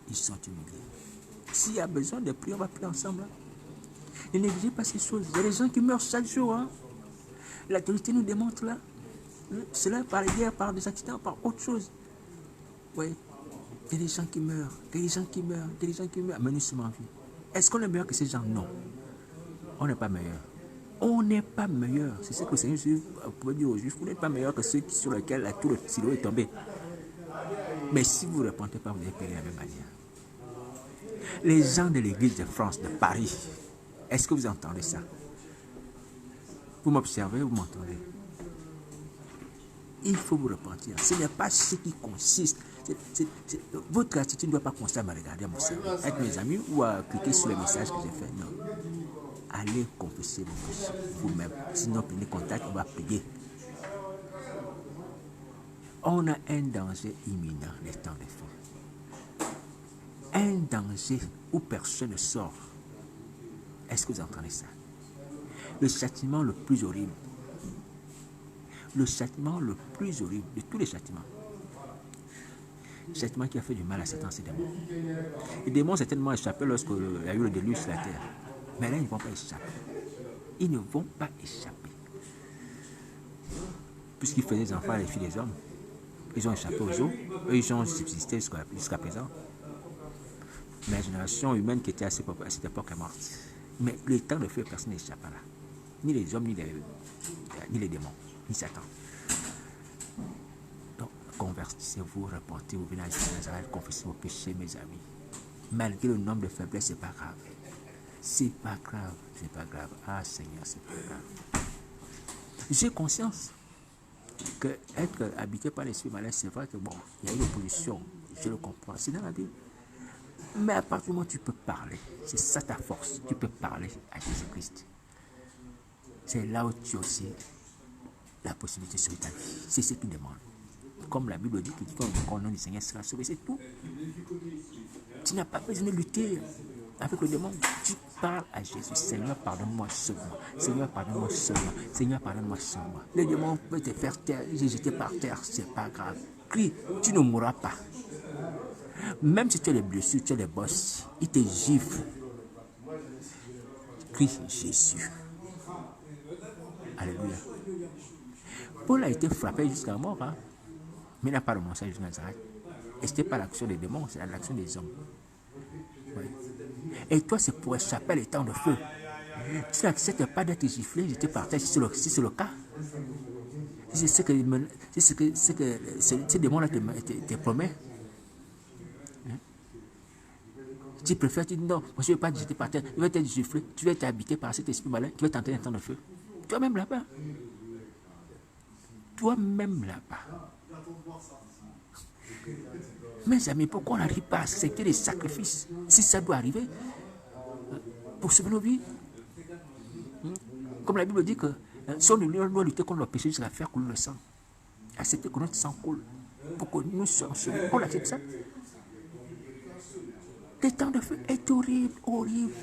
Ils sont humiliés. S'il y a besoin de prier, on va prier ensemble. Ne négligez pas ces choses. Il y a des gens qui meurent chaque jour. Hein. L'actualité nous démontre là. Cela par les guerres, par des accidents, par autre chose. Oui. Il y a des gens qui meurent. Il y a des gens qui meurent. Il y a des gens qui meurent. Mais nous sommes en vie. Est-ce qu'on est meilleur que ces gens? Non. On n'est pas meilleur. On n'est pas meilleur. C'est ce que le Seigneur pouvait dire aux Juifs. Vous n'êtes pas meilleur que ceux sur lesquels tout le silo est tombé. Mais si vous ne répondez pas, vous allez payer de la même manière. Les gens de l'église de France, de Paris, est-ce que vous entendez ça? Vous m'observez, vous m'entendez? Il faut vous repentir. Ce n'est pas ce qui consiste. Votre attitude ne doit pas consister à me regarder, à m'observer, avec mes amis ou à cliquer sur les messages que j'ai fait. Non. Allez confesser vos péchés vous-même. Sinon, prenez contact, on va prier. On a un danger imminent, les temps des feux. Un danger où personne ne sort. Est-ce que vous entendez ça? Le châtiment le plus horrible. Le châtiment le plus horrible de tous les châtiments. Le châtiment qui a fait du mal à Satan, c'est des démons. Les démons certainement échappé lorsqu'il y a eu le déluge sur la terre. Mais là, ils ne vont pas échapper. Ils ne vont pas échapper. Puisqu'ils faisaient des enfants et les filles des hommes, ils ont échappé aux eaux. Eux, ils ont subsisté jusqu'à présent. Mais la génération humaine qui était à cette époque est morte. Mais le temps de feu, personne n'échappe là. Ni les hommes, ni les démons, ni Satan. Donc, convertissez-vous, repentez-vous, venez à Jésus de Nazareth, confessez vos péchés, mes amis. Malgré le nombre de faiblesses, c'est pas grave. C'est pas grave, c'est pas grave. Ah Seigneur, c'est pas grave. J'ai conscience que être habité par l'esprit malin, c'est vrai que bon, il y a une opposition, je le comprends, c'est dans la Bible. Mais à partir du moment où tu peux parler, c'est ça ta force, tu peux parler à Jésus-Christ. C'est là où tu as aussi la possibilité de sauver ta vie. C'est ce qu'il demande. Comme la Bible dit, que quand le nom du Seigneur sera sauvé, c'est tout. Tu n'as pas besoin de lutter avec le démon. Tu parles à Jésus. Seigneur, pardonne-moi, sauve-moi. Seigneur, pardonne-moi, sauve-moi. Seigneur, pardonne-moi, sauve-moi. Le démon peut te faire taire, jeter par terre, c'est pas grave. Crie, tu ne mourras pas. Même si tu as des blessures, tu as des bosses, il te gifle. Crie Jésus. Alléluia. Paul a été frappé jusqu'à la mort, hein? Mais il n'a pas renoncé à Jésus de Nazareth. Et ce n'était pas l'action des démons, c'est l'action des hommes. Oui. Et toi, c'est pour échapper les temps de feu. Tu n'acceptes pas d'être giflé, jeté par terre, si c'est le cas. Si c'est ce que ces démons-là te promettent. Hein? Tu préfères, tu dis non, moi je ne vais pas te jeter par terre, je vais être giflé, tu vas être habité par cet esprit malin qui va t'entraîner un temps de feu. Toi-même là-bas. Toi-même là-bas. Mes amis, pourquoi on n'arrive pas à accepter les sacrifices si ça doit arriver pour sauver nos vies? Comme la Bible dit que si on doit lutter contre le péché jusqu'à faire couler le sang, accepter que notre sang coule pour que nous soyons sauvés. On accepte ça. Le temps de feu est horrible, horrible.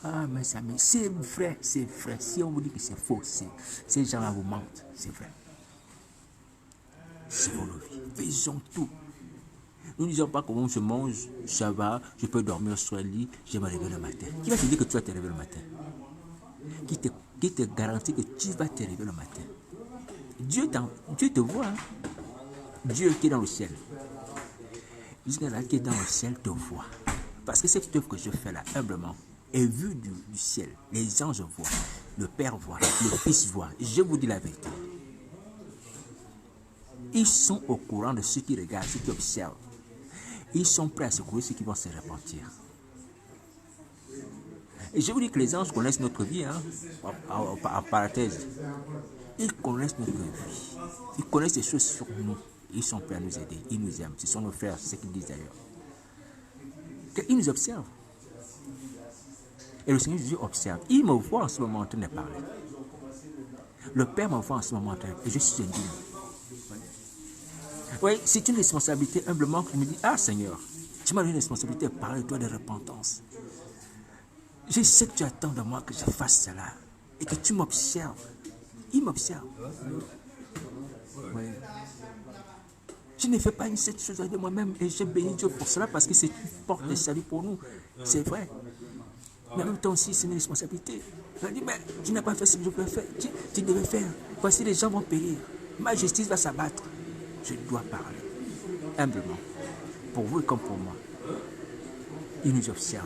Ah, mes amis, c'est vrai, c'est vrai. Si on vous dit que c'est faux, ces gens-là vous mentent, c'est vrai. Sauvons nos vies, faisons tout. Nous ne disons pas comment on se mange, ça va, je peux dormir sur le lit, je vais me réveiller le matin. Qui va te dire que tu vas te réveiller le matin? Qui te garantit que tu vas te réveiller le matin? Dieu te voit. Hein? Dieu qui est dans le ciel. Jusqu'à qui est dans le ciel te voit. Parce que cette œuvre que je fais là, humblement, est vue du ciel. Les anges voient, le Père voit, le Fils voit. Je vous dis la vérité. Ils sont au courant de ceux qui regardent, ceux qui observent. Ils sont prêts à secourir ceux qui vont se repentir. Et je vous dis que les anges connaissent notre vie, hein, en parenthèse. Ils connaissent notre vie. Ils connaissent des choses sur nous. Ils sont prêts à nous aider. Ils nous aiment. Ce sont nos frères, c'est ce qu'ils disent d'ailleurs. Ils nous observent. Et le Seigneur Jésus observe. Il me voit en ce moment en train de parler. Le Père me voit en ce moment en train de parler. Et je suis indigne. Oui, c'est une responsabilité humblement que je me dis, ah Seigneur, tu m'as donné une responsabilité, parle-toi de repentance. Je sais que tu attends de moi que je fasse cela et que tu m'observes. Il m'observe. Oui. Je ne fais pas cette chose de moi-même et je bénis Dieu pour cela parce que c'est une porte de salut pour nous. C'est vrai. Mais en même temps aussi, c'est une responsabilité. Je dis, mais tu n'as pas fait ce que je peux faire. Tu devais faire. Voici les gens vont périr. Ma justice va s'abattre. Je dois parler humblement, pour vous et comme pour moi. Il nous observe.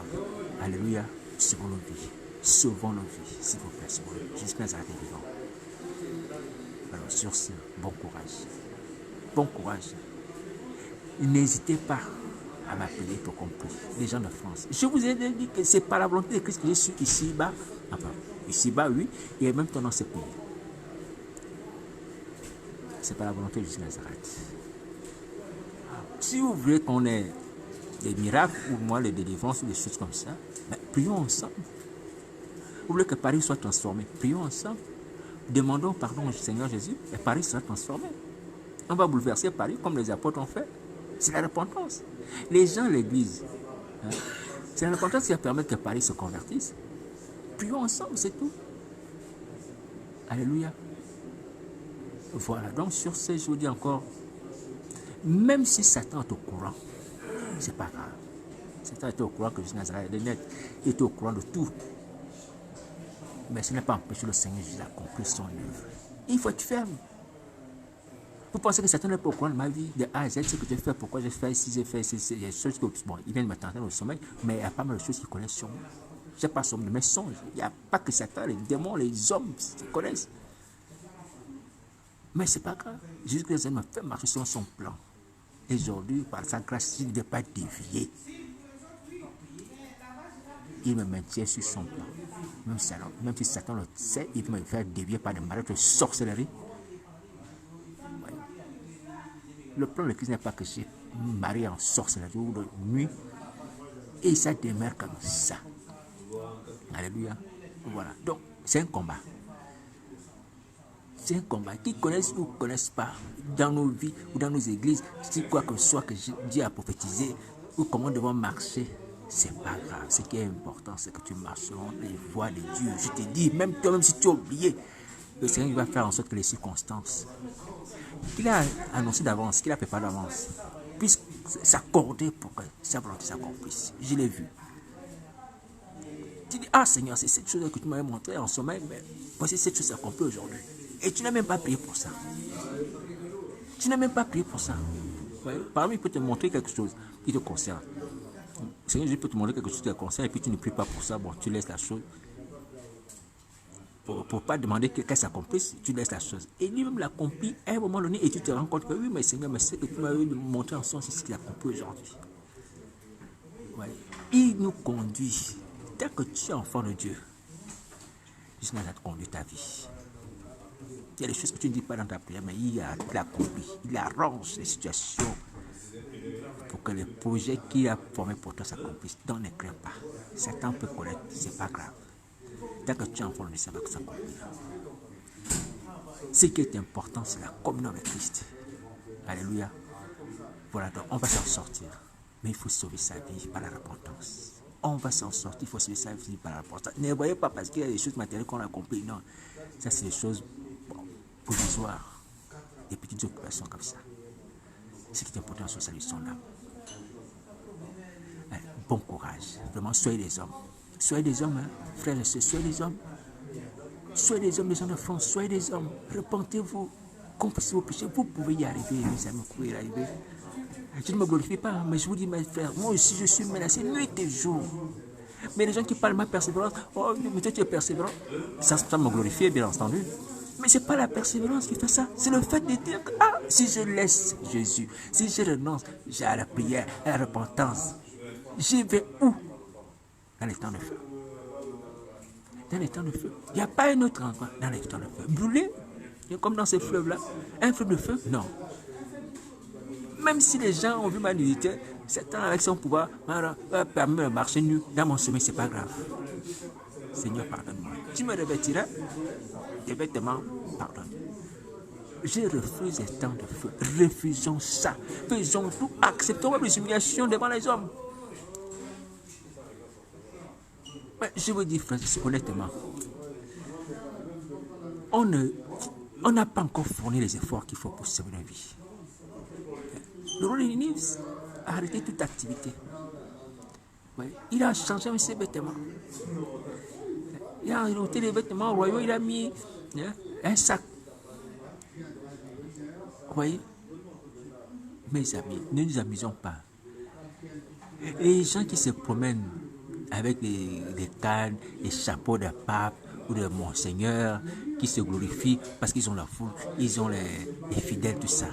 Alléluia. Sauvons nos vies. Sauvons nos vies, s'il vous plaît. Sauvons nos vies. Jusqu'à Nazareth est vivant. Alors, sur ce, bon courage. Bon courage. N'hésitez pas à m'appeler pour qu'on prie. Les gens de France. Je vous ai dit que c'est par la volonté de Christ que je suis ici-bas. Enfin, ici-bas, oui. Et même dans ce pays. C'est pas la volonté de Jésus Nazareth. Si vous voulez qu'on ait des miracles ou moi les délivrances ou des choses comme ça, ben, prions ensemble. Vous voulez que Paris soit transformé, prions ensemble. Demandons pardon au Seigneur Jésus et Paris sera transformé. On va bouleverser Paris comme les apôtres ont fait. C'est la repentance. Les gens, l'église, hein, c'est la repentance qui va permettre que Paris se convertisse. Prions ensemble, c'est tout. Alléluia. Voilà, donc sur ce, je vous dis encore, même si Satan est au courant, c'est pas grave. Satan était au courant que Jésus Nazareth était au courant de tout. Mais ce n'est pas empêché le Seigneur Jésus d'accomplir son œuvre. Il faut être ferme. Vous pensez que Satan n'est pas au courant de ma vie, de A à Z, ce que j'ai fait, pourquoi j'ai fait, si j'ai fait, il y a des choses que, bon, il vient de me tenter dans le sommeil, mais il y a pas mal de choses qu'il connaît sur moi. Je n'ai pas somme de mes songes. Il n'y a pas que Satan, les démons, les hommes, qui connaissent. Mais ce n'est pas grave. Jésus-Christ me fait marcher sur son plan. Et aujourd'hui, par sa grâce, il ne veut pas dévier. Il me maintient sur son plan. Même si Satan le sait, il peut me faire dévier par des maladies de sorcellerie. Ouais. Le plan de Christ n'est pas que j'ai marié en sorcellerie ou de nuit. Et ça demeure comme ça. Alléluia. Voilà. Donc, c'est un combat. C'est un combat. Qui connaissent ou ne connaissent pas dans nos vies ou dans nos églises, si quoi que ce soit que Dieu a prophétisé ou comment nous devons marcher, c'est pas grave. Ce qui est important, c'est que tu marches selon les voies de Dieu. Je te dis, même toi-même si tu as oublié, le Seigneur va faire en sorte que les circonstances qu'il a annoncé d'avance, qu'il a préparé d'avance, puissent s'accorder pour que sa volonté s'accomplisse. Je l'ai vu. Tu dis, ah Seigneur, c'est cette chose que tu m'avais montré en sommeil, mais voici cette chose s'accomplit aujourd'hui. Et tu n'as même pas prié pour ça. Tu n'as même pas prié pour ça. Ouais. Parmi, il peut te montrer quelque chose qui te concerne. Le Seigneur Jésus peut te montrer quelque chose qui te concerne et puis tu ne pries pas pour ça. Bon, tu laisses la chose. Pour ne pas demander qu'elle s'accomplisse, tu laisses la chose. Et lui-même l'accomplit à un moment donné et tu te rends compte que oui, mais Seigneur, mais c'est que tu m'avais montré en sens, c'est ce qu'il accomplit aujourd'hui. Ouais. Il nous conduit. Dès que tu es enfant de Dieu, Jésus n'a pas conduit ta vie. Il y a des choses que tu ne dis pas dans ta prière, mais il accomplit. Il arrange les situations pour que les projets qu'il a formés pour toi s'accomplissent. Donc ne crains pas. Satan peut connaître, c'est pas grave. Tant que tu es enfant, ça va s'accomplir. Ce qui est important, c'est la communion avec Christ. Alléluia. Voilà, donc on va s'en sortir. Mais il faut sauver sa vie par la repentance. On va s'en sortir, il faut sauver sa vie par la repentance. Ne voyez pas parce qu'il y a des choses matérielles qu'on a accompli. Non, ça c'est des choses provisoires. Des petites occupations comme ça. Ce qui est important, c'est salut son âme. Bon courage. Vraiment, soyez des hommes. Soyez des hommes, hein, frères et sœurs, soyez des hommes. Soyez des hommes, les gens de France, soyez des hommes. Repentez-vous. Confessez vos péchés. Vous pouvez y arriver, mes amis, vous pouvez y arriver. Je ne me glorifie pas, mais je vous dis, mes frères, moi aussi, je suis menacé nuit et jour. Mais les gens qui parlent de ma persévérance, oh, mais toi, tu es persévérant. Ça me glorifier, bien entendu. Mais ce n'est pas la persévérance qui fait ça. C'est le fait de dire que, ah, si je laisse Jésus, si je renonce à la prière, à la repentance, j'y vais où? Dans les temps de feu. Dans les temps de feu. Il n'y a pas un autre endroit dans les temps de feu. Brûlé, comme dans ces fleuves-là. Un fleuve de feu? Non. Même si les gens ont vu ma nudité, Satan avec son pouvoir va permettre de marcher nu dans mon sommeil, ce n'est pas grave. Seigneur, pardonne-moi. Tu me revêtiras des vêtements, pardonne. Je refuse les temps de feu. Refusons ça. Faisons tout. Acceptons même les humiliations devant les hommes. Mais je vous dis, frère, honnêtement, on n'a pas encore fourni les efforts qu'il faut pour sauver la vie. Le roi de Ninive a arrêté toute activité. Ouais. Il a changé ses vêtements. Il a ôté les vêtements royaux, il a mis un sac. Vous voyez? Mes amis, ne nous amusons pas. Les gens qui se promènent avec des cannes, des chapeaux de pape ou de monseigneur, qui se glorifient parce qu'ils ont la foule, ils ont les fidèles, tout ça.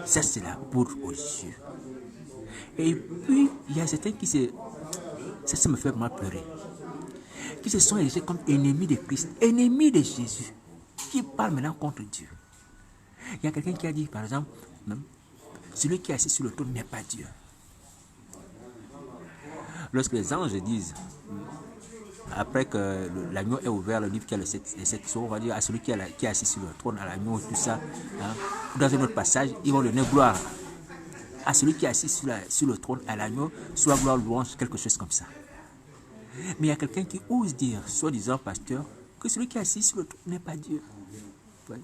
Ça, c'est la poudre aux yeux. Et puis, il y a certains qui se... Ça me fait mal pleurer. Qui se sont érigés comme ennemis de Christ, ennemis de Jésus, qui parlent maintenant contre Dieu. Il y a quelqu'un qui a dit, par exemple, celui qui est assis sur le trône n'est pas Dieu. Lorsque les anges disent, après que l'agneau est ouvert, le livre qui a les sept sceaux, on va dire à celui qui est assis sur le trône, à l'agneau, tout ça, hein, dans un autre passage, ils vont donner gloire à celui qui est assis sur le trône, à l'agneau, soit gloire, louange, quelque chose comme ça. Mais il y a quelqu'un qui ose dire, soi-disant pasteur, que celui qui est assis sur le trône n'est pas Dieu. Ouais.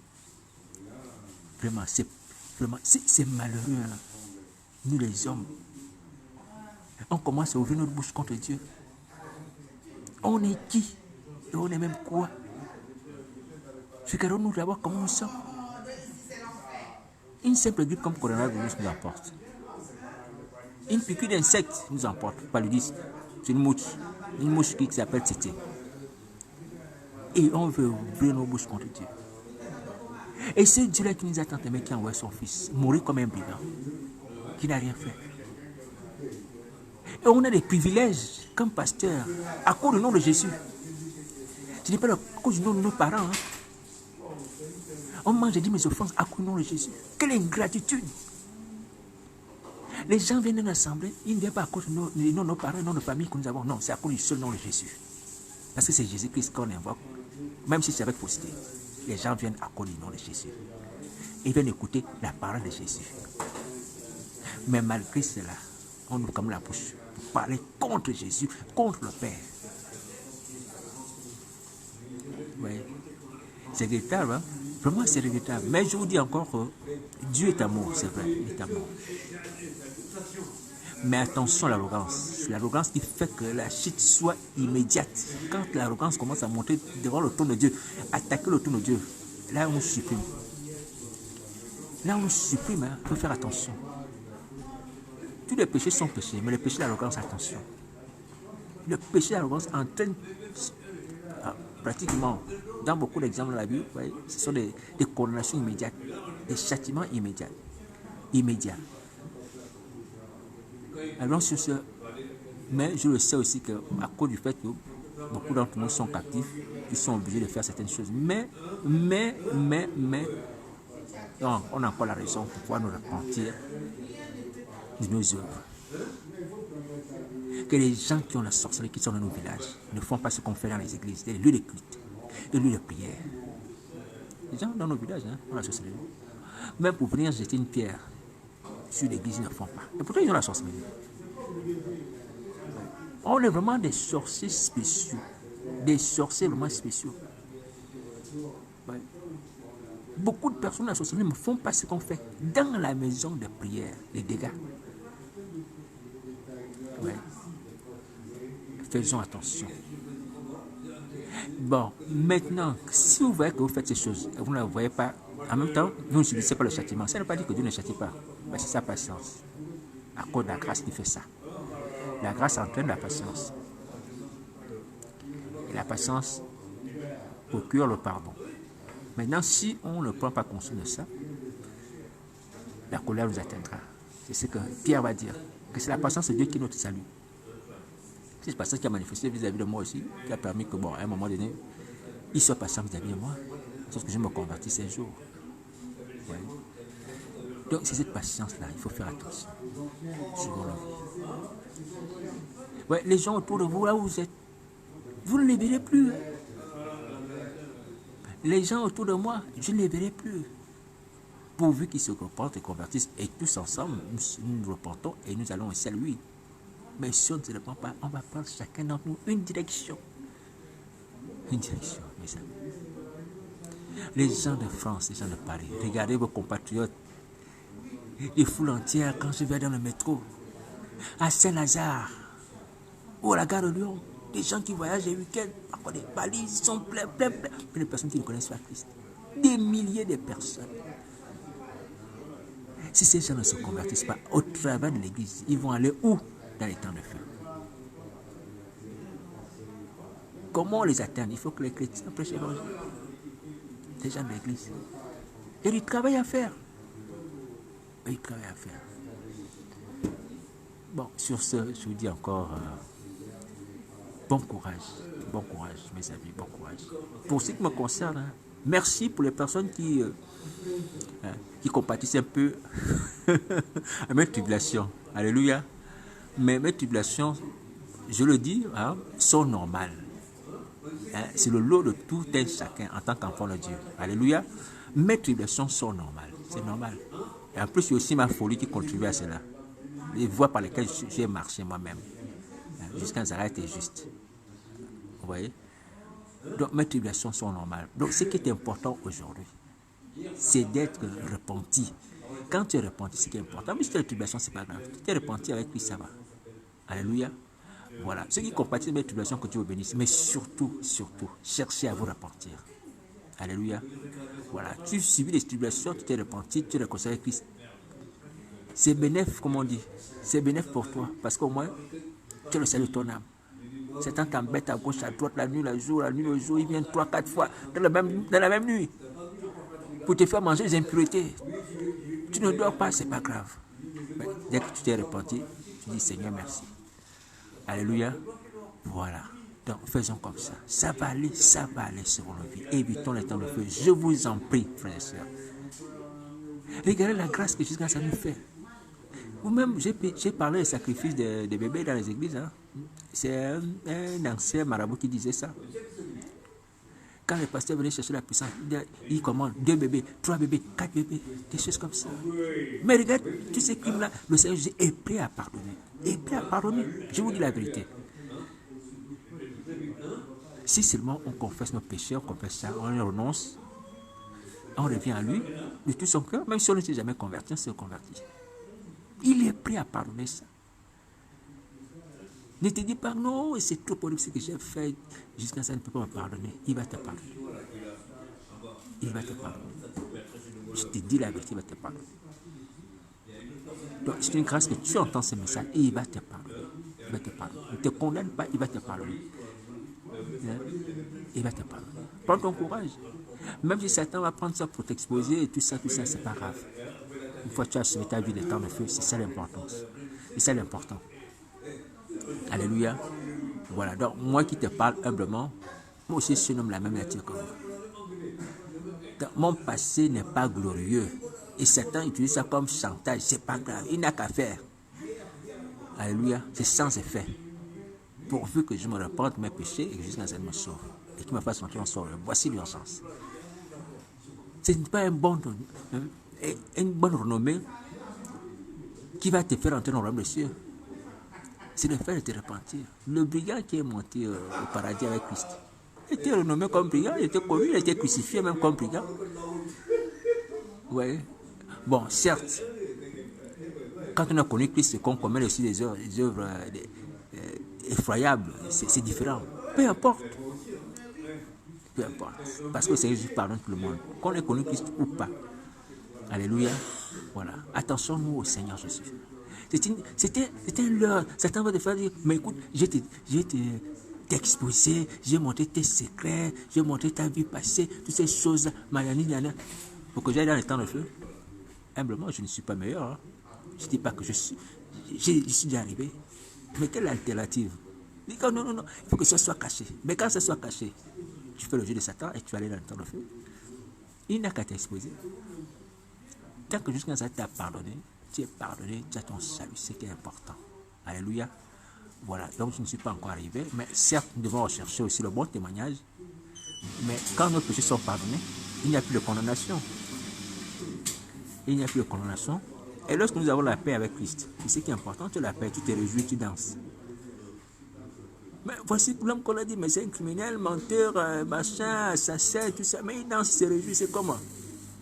Vraiment, c'est malheureux. Hein. Nous les hommes, on commence à ouvrir notre bouche contre Dieu. On est qui? Et on est même quoi? Regardons-nous d'abord comment nous sommes. Une simple grippe comme coronavirus nous emporte. Une piqûre d'insecte nous emporte. Paludisme. C'est une mouche qui s'appelle Titi. Et on veut ouvrir nos bouches contre Dieu. Et c'est Dieu-là qui nous a tant aimé, qui a envoyé son fils, mourir comme un brigand, qui n'a rien fait. Et on a des privilèges comme pasteur à cause du nom de Jésus. Ce n'est pas à cause du nom de nos parents. Hein. On mange et dit mes offenses à cause du nom de Jésus. Quelle ingratitude! Les gens viennent dans l'assemblée, ils ne viennent pas à cause du nom de nos parents, nom de famille que nous avons. Non, c'est à cause du seul nom de Jésus. Parce que c'est Jésus-Christ qu'on invoque, même si c'est avec fausseté. Les gens viennent à cause du nom de Jésus. Ils viennent écouter la parole de Jésus. Mais malgré cela, on ouvre comme la bouche pour parler contre Jésus, contre le Père. Oui. C'est regrettable, hein? Vraiment c'est regrettable. Mais je vous dis encore que Dieu est amour, c'est vrai, il est amour. Mais attention à l'arrogance. L'arrogance qui fait que la chute soit immédiate. Quand l'arrogance commence à monter devant le trône de Dieu, attaquer le trône de Dieu, là on supprime. Là on supprime, hein, il faut faire attention. Tous les péchés sont péchés, mais le péché de l'arrogance, attention. Le péché de l'arrogance entraîne pratiquement, dans beaucoup d'exemples de la Bible, voyez, ce sont des condamnations immédiates, des châtiments immédiats. Alors sur ce, mais je le sais aussi qu'à cause du fait que beaucoup d'entre nous sont captifs, ils sont obligés de faire certaines choses. Mais, non, on a encore la raison pour pouvoir nous repentir de nos œuvres. Que les gens qui ont la sorcellerie, qui sont dans nos villages, ne font pas ce qu'on fait dans les églises, les lieux de culte, les lieux de prière. Les gens dans nos villages ont la sorcellerie. Même pour venir jeter une pierre sur l'église, ils ne font pas. Et pourtant, ils ont la sorcellerie. On est vraiment des sorciers spéciaux. Des sorciers vraiment spéciaux. Ouais. Beaucoup de personnes dans la sorcellerie ne font pas ce qu'on fait dans la maison de prière, les dégâts. Ouais. Faisons attention. Bon, maintenant, si vous voyez que vous faites ces choses, vous ne la voyez pas, en même temps, vous ne subissez pas le châtiment. Ça ne veut pas dire que Dieu ne châtie pas, mais c'est sa patience. À cause de la grâce qui fait ça. La grâce entraîne la patience. Et la patience procure le pardon. Maintenant, si on ne prend pas conscience de ça, la colère nous atteindra. C'est ce que Pierre va dire, que c'est la patience de Dieu qui est notre salut. C'est cette patience qui a manifesté vis-à-vis de moi aussi, qui a permis que, bon, à un moment donné, il soit patient vis-à-vis de moi, sauf que je me convertisse un jour. Ouais. Donc, c'est cette patience-là, il faut faire attention. Ouais, les gens autour de vous, là où vous êtes, vous ne les verrez plus. Les gens autour de moi, je ne les verrai plus. Pourvu qu'ils se repentent et convertissent, et tous ensemble, nous nous repentons et nous allons aussi à lui. Mais si on ne se repent pas, on va prendre chacun d'entre nous une direction. Une direction, mes amis. Les gens de France, les gens de Paris, regardez vos compatriotes. Les foules entières quand je vais dans le métro, à Saint-Lazare, ou à la gare de Lyon. Des gens qui voyagent les week-ends, encore des balises, sont pleins. Mais des personnes qui ne connaissent pas Christ. Des milliers de personnes. Si ces gens ne se convertissent pas au travers de l'église, ils vont aller où dans les temps de feu? Comment on les atteindre? Il faut que les chrétiens prêchent l'évangile. Les gens de l'église. Il y a du travail à faire. Il y a du travail à faire. Bon, sur ce, je vous dis encore bon courage, mes amis, bon courage. Pour ce qui me concerne, merci pour les personnes qui compatissent un peu à mes tribulations. Alléluia. Mais mes tribulations, je le dis, sont normales. C'est le lot de tout un chacun en tant qu'enfant de Dieu. Alléluia. Mes tribulations sont normales. C'est normal. Et en plus, c'est aussi ma folie qui contribue à cela. Les voies par lesquelles j'ai marché moi-même. Jusqu'à Nazareth est juste. Vous voyez? Donc mes tribulations sont normales. Donc ce qui est important aujourd'hui, c'est d'être repenti. Quand tu es repenti, c'est qui est important. Mais si tu as des tribulations, c'est pas grave. Tu es repenti avec lui, ça va. Alléluia. Voilà. Ceux qui compatissent mes tribulations, que Dieu vous bénisse. Mais surtout, cherchez à vous repentir. Alléluia. Voilà. Tu subis des tribulations, tu t'es repenti, tu es réconcilié avec Christ. C'est bénéfique, comme on dit. C'est bénéfique pour toi. Parce qu'au moins, tu as le salut de ton âme. Satan t'embête à gauche, à droite, la nuit, le jour, il vient 3-4 fois dans la même nuit pour te faire manger des impuretés. Tu ne dors pas, c'est pas grave. Mais dès que tu t'es repenti, tu dis Seigneur merci. Alléluia. Voilà. Donc faisons comme ça. Ça va aller sur nos vies. Évitons les temps de feu. Je vous en prie, frères et sœurs. Regardez la grâce que Jésus ça nous fait. Vous-même, j'ai parlé des sacrifices des bébés dans les églises. C'est un ancien marabout qui disait ça. Quand le pasteur venait chercher la puissance, il commande 2 bébés, 3 bébés, 4 bébés, des choses comme ça. Mais regarde, tous ces crimes-là, le Seigneur Jésus est prêt à pardonner. Est prêt à pardonner. Je vous dis la vérité. Si seulement on confesse nos péchés, on confesse ça, on renonce, on revient à lui de tout son cœur, même si on ne s'est jamais converti, on s'est converti. Il est prêt à pardonner ça. Ne te dis pas non, c'est trop horrible ce que j'ai fait, jusqu'à ça, il ne peut pas me pardonner. Il va te pardonner. Il va te pardonner. Je te dis la vérité, il va te pardonner. Donc, c'est une grâce que tu entends ce message et il va te pardonner. Il va te pardonner. Ne te condamne pas, il va te pardonner. Il va te pardonner. Prends ton courage. Même si Satan va prendre ça pour t'exposer et tout ça, c'est pas grave. Une fois que tu as sauvé ta vie des temps de feu, c'est ça l'importance. C'est ça l'important. Alléluia. Voilà. Donc, moi qui te parle humblement, moi aussi je suis un homme de la même nature que vous. Donc, mon passé n'est pas glorieux. Et Satan utilise ça comme chantage. C'est pas grave. Il n'a qu'à faire. Alléluia. C'est sans effet. Pourvu que je me repente de mes péchés et que Jésus Nazareth me sauve. Et qu'il me fasse entrer en sort. Voici l'urgence. Ce n'est pas une bonne renommée qui va te faire entrer dans le royaume des cieux. C'est le fait de te repentir. Le brigand qui est monté au paradis avec Christ était renommé comme brigand, il était connu, il était crucifié même comme brigand. Oui. Bon, certes, quand on a connu Christ, c'est qu'on commet aussi des œuvres effroyables, c'est différent. Peu importe. Peu importe. Parce que c'est Jésus qui pardonne tout le monde. Qu'on ait connu Christ ou pas. Alléluia. Voilà. Attention nous au Seigneur Jésus. C'était un leurre. Satan va te faire dire, mais écoute, j'ai exposé, j'ai montré tes secrets, j'ai montré ta vie passée, toutes ces choses, pour que j'aille dans le temps de feu. Humblement, je ne suis pas meilleur. Hein. Je ne dis pas que je suis déjà arrivé. Mais quelle alternative? Il dit, non, non, non, il faut que ça soit caché. Mais quand ça soit caché, tu fais le jeu de Satan et tu vas aller dans le temps de feu. Il n'a qu'à t'exposer. Tant que jusqu'à ça t'a pardonné, tu es pardonné, tu as ton salut, c'est ce qui est important. Alléluia. Voilà, donc je ne suis pas encore arrivé, mais certes, nous devons rechercher aussi le bon témoignage. Mais quand nos péchés sont pardonnés, il n'y a plus de condamnation. Il n'y a plus de condamnation. Et lorsque nous avons la paix avec Christ, c'est ce qui est important, tu as la paix, tu te réjouis, tu danses. Mais voici l'homme qu'on a dit, mais c'est un criminel, menteur, machin, assassin, tout ça. Mais il danse, il se réjouit, c'est comment?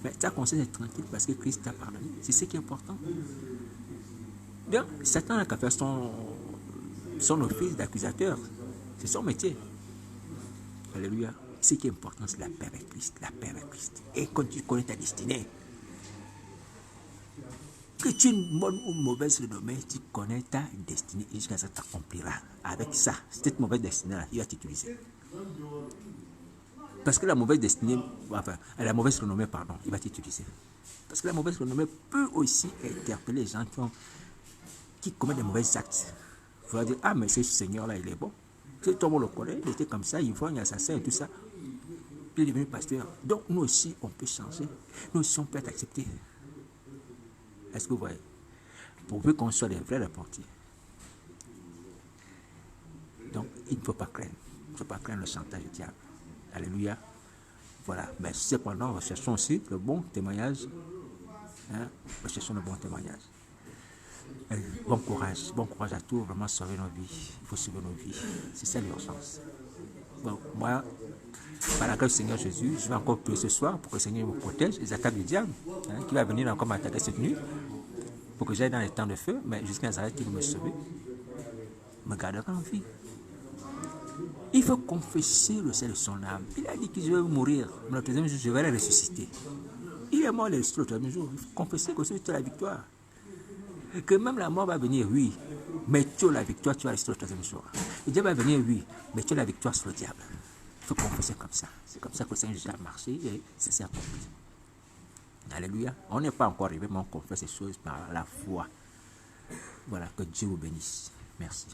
Mais ta conscience est tranquille parce que Christ t'a pardonné. C'est ce qui est important. Donc, Satan n'a qu'à faire son office d'accusateur. C'est son métier. Alléluia. Ce qui est important, c'est la paix avec Christ. La paix avec Christ. Et quand tu connais ta destinée, que tu aies une bonne ou une mauvaise renommée, tu connais ta destinée et jusqu'à ça t'accomplira. Avec ça, cette mauvaise destinée-là, il va t'utiliser. Parce que la mauvaise destinée, enfin, la mauvaise renommée, pardon, il va t'utiliser. Parce que la mauvaise renommée peut aussi interpeller les gens qui commettent des mauvais actes. Il va dire, ah, mais ce Seigneur-là, il est bon. Tout le monde le connaît, il était comme ça, il voit un assassin et tout ça. Puis il est devenu pasteur. Donc, nous aussi, on peut changer. Nous aussi, on peut être acceptés. Est-ce que vous voyez? Pourvu qu'on soit des vrais repentis. Donc, il ne faut pas craindre. Il ne faut pas craindre le chantage du diable. Alléluia. Voilà. Mais cependant, recherchons aussi le bon témoignage. Hein? Recherchons le bon témoignage. Et bon courage à tous. Vraiment sauver nos vies. Il faut sauver nos vies. C'est ça l'urgence. Bon, moi, par la grâce du Seigneur Jésus, je vais encore prier ce soir pour que le Seigneur me protège des attaques du diable, hein, qui va venir encore m'attaquer cette nuit, pour que j'aille dans les temps de feu, mais jusqu'à Nazareth qui va me sauver, me gardera en vie. Il faut confesser le sel de son âme. Il a dit que je vais mourir, mais le troisième jour, je vais le ressusciter. Il est mort le troisième jour. Il faut confesser que c'est la victoire. Que même la mort va venir, oui, mais tu as la victoire, tu vas rester le troisième jour. Le diable va venir, oui, mais tu as la victoire sur le diable. Il faut confesser comme ça. C'est comme ça que le Seigneur Jésus a marché et ça s'est accompli. Alléluia. On n'est pas encore arrivé, mais on confesse ces choses par la foi. Voilà, que Dieu vous bénisse. Merci.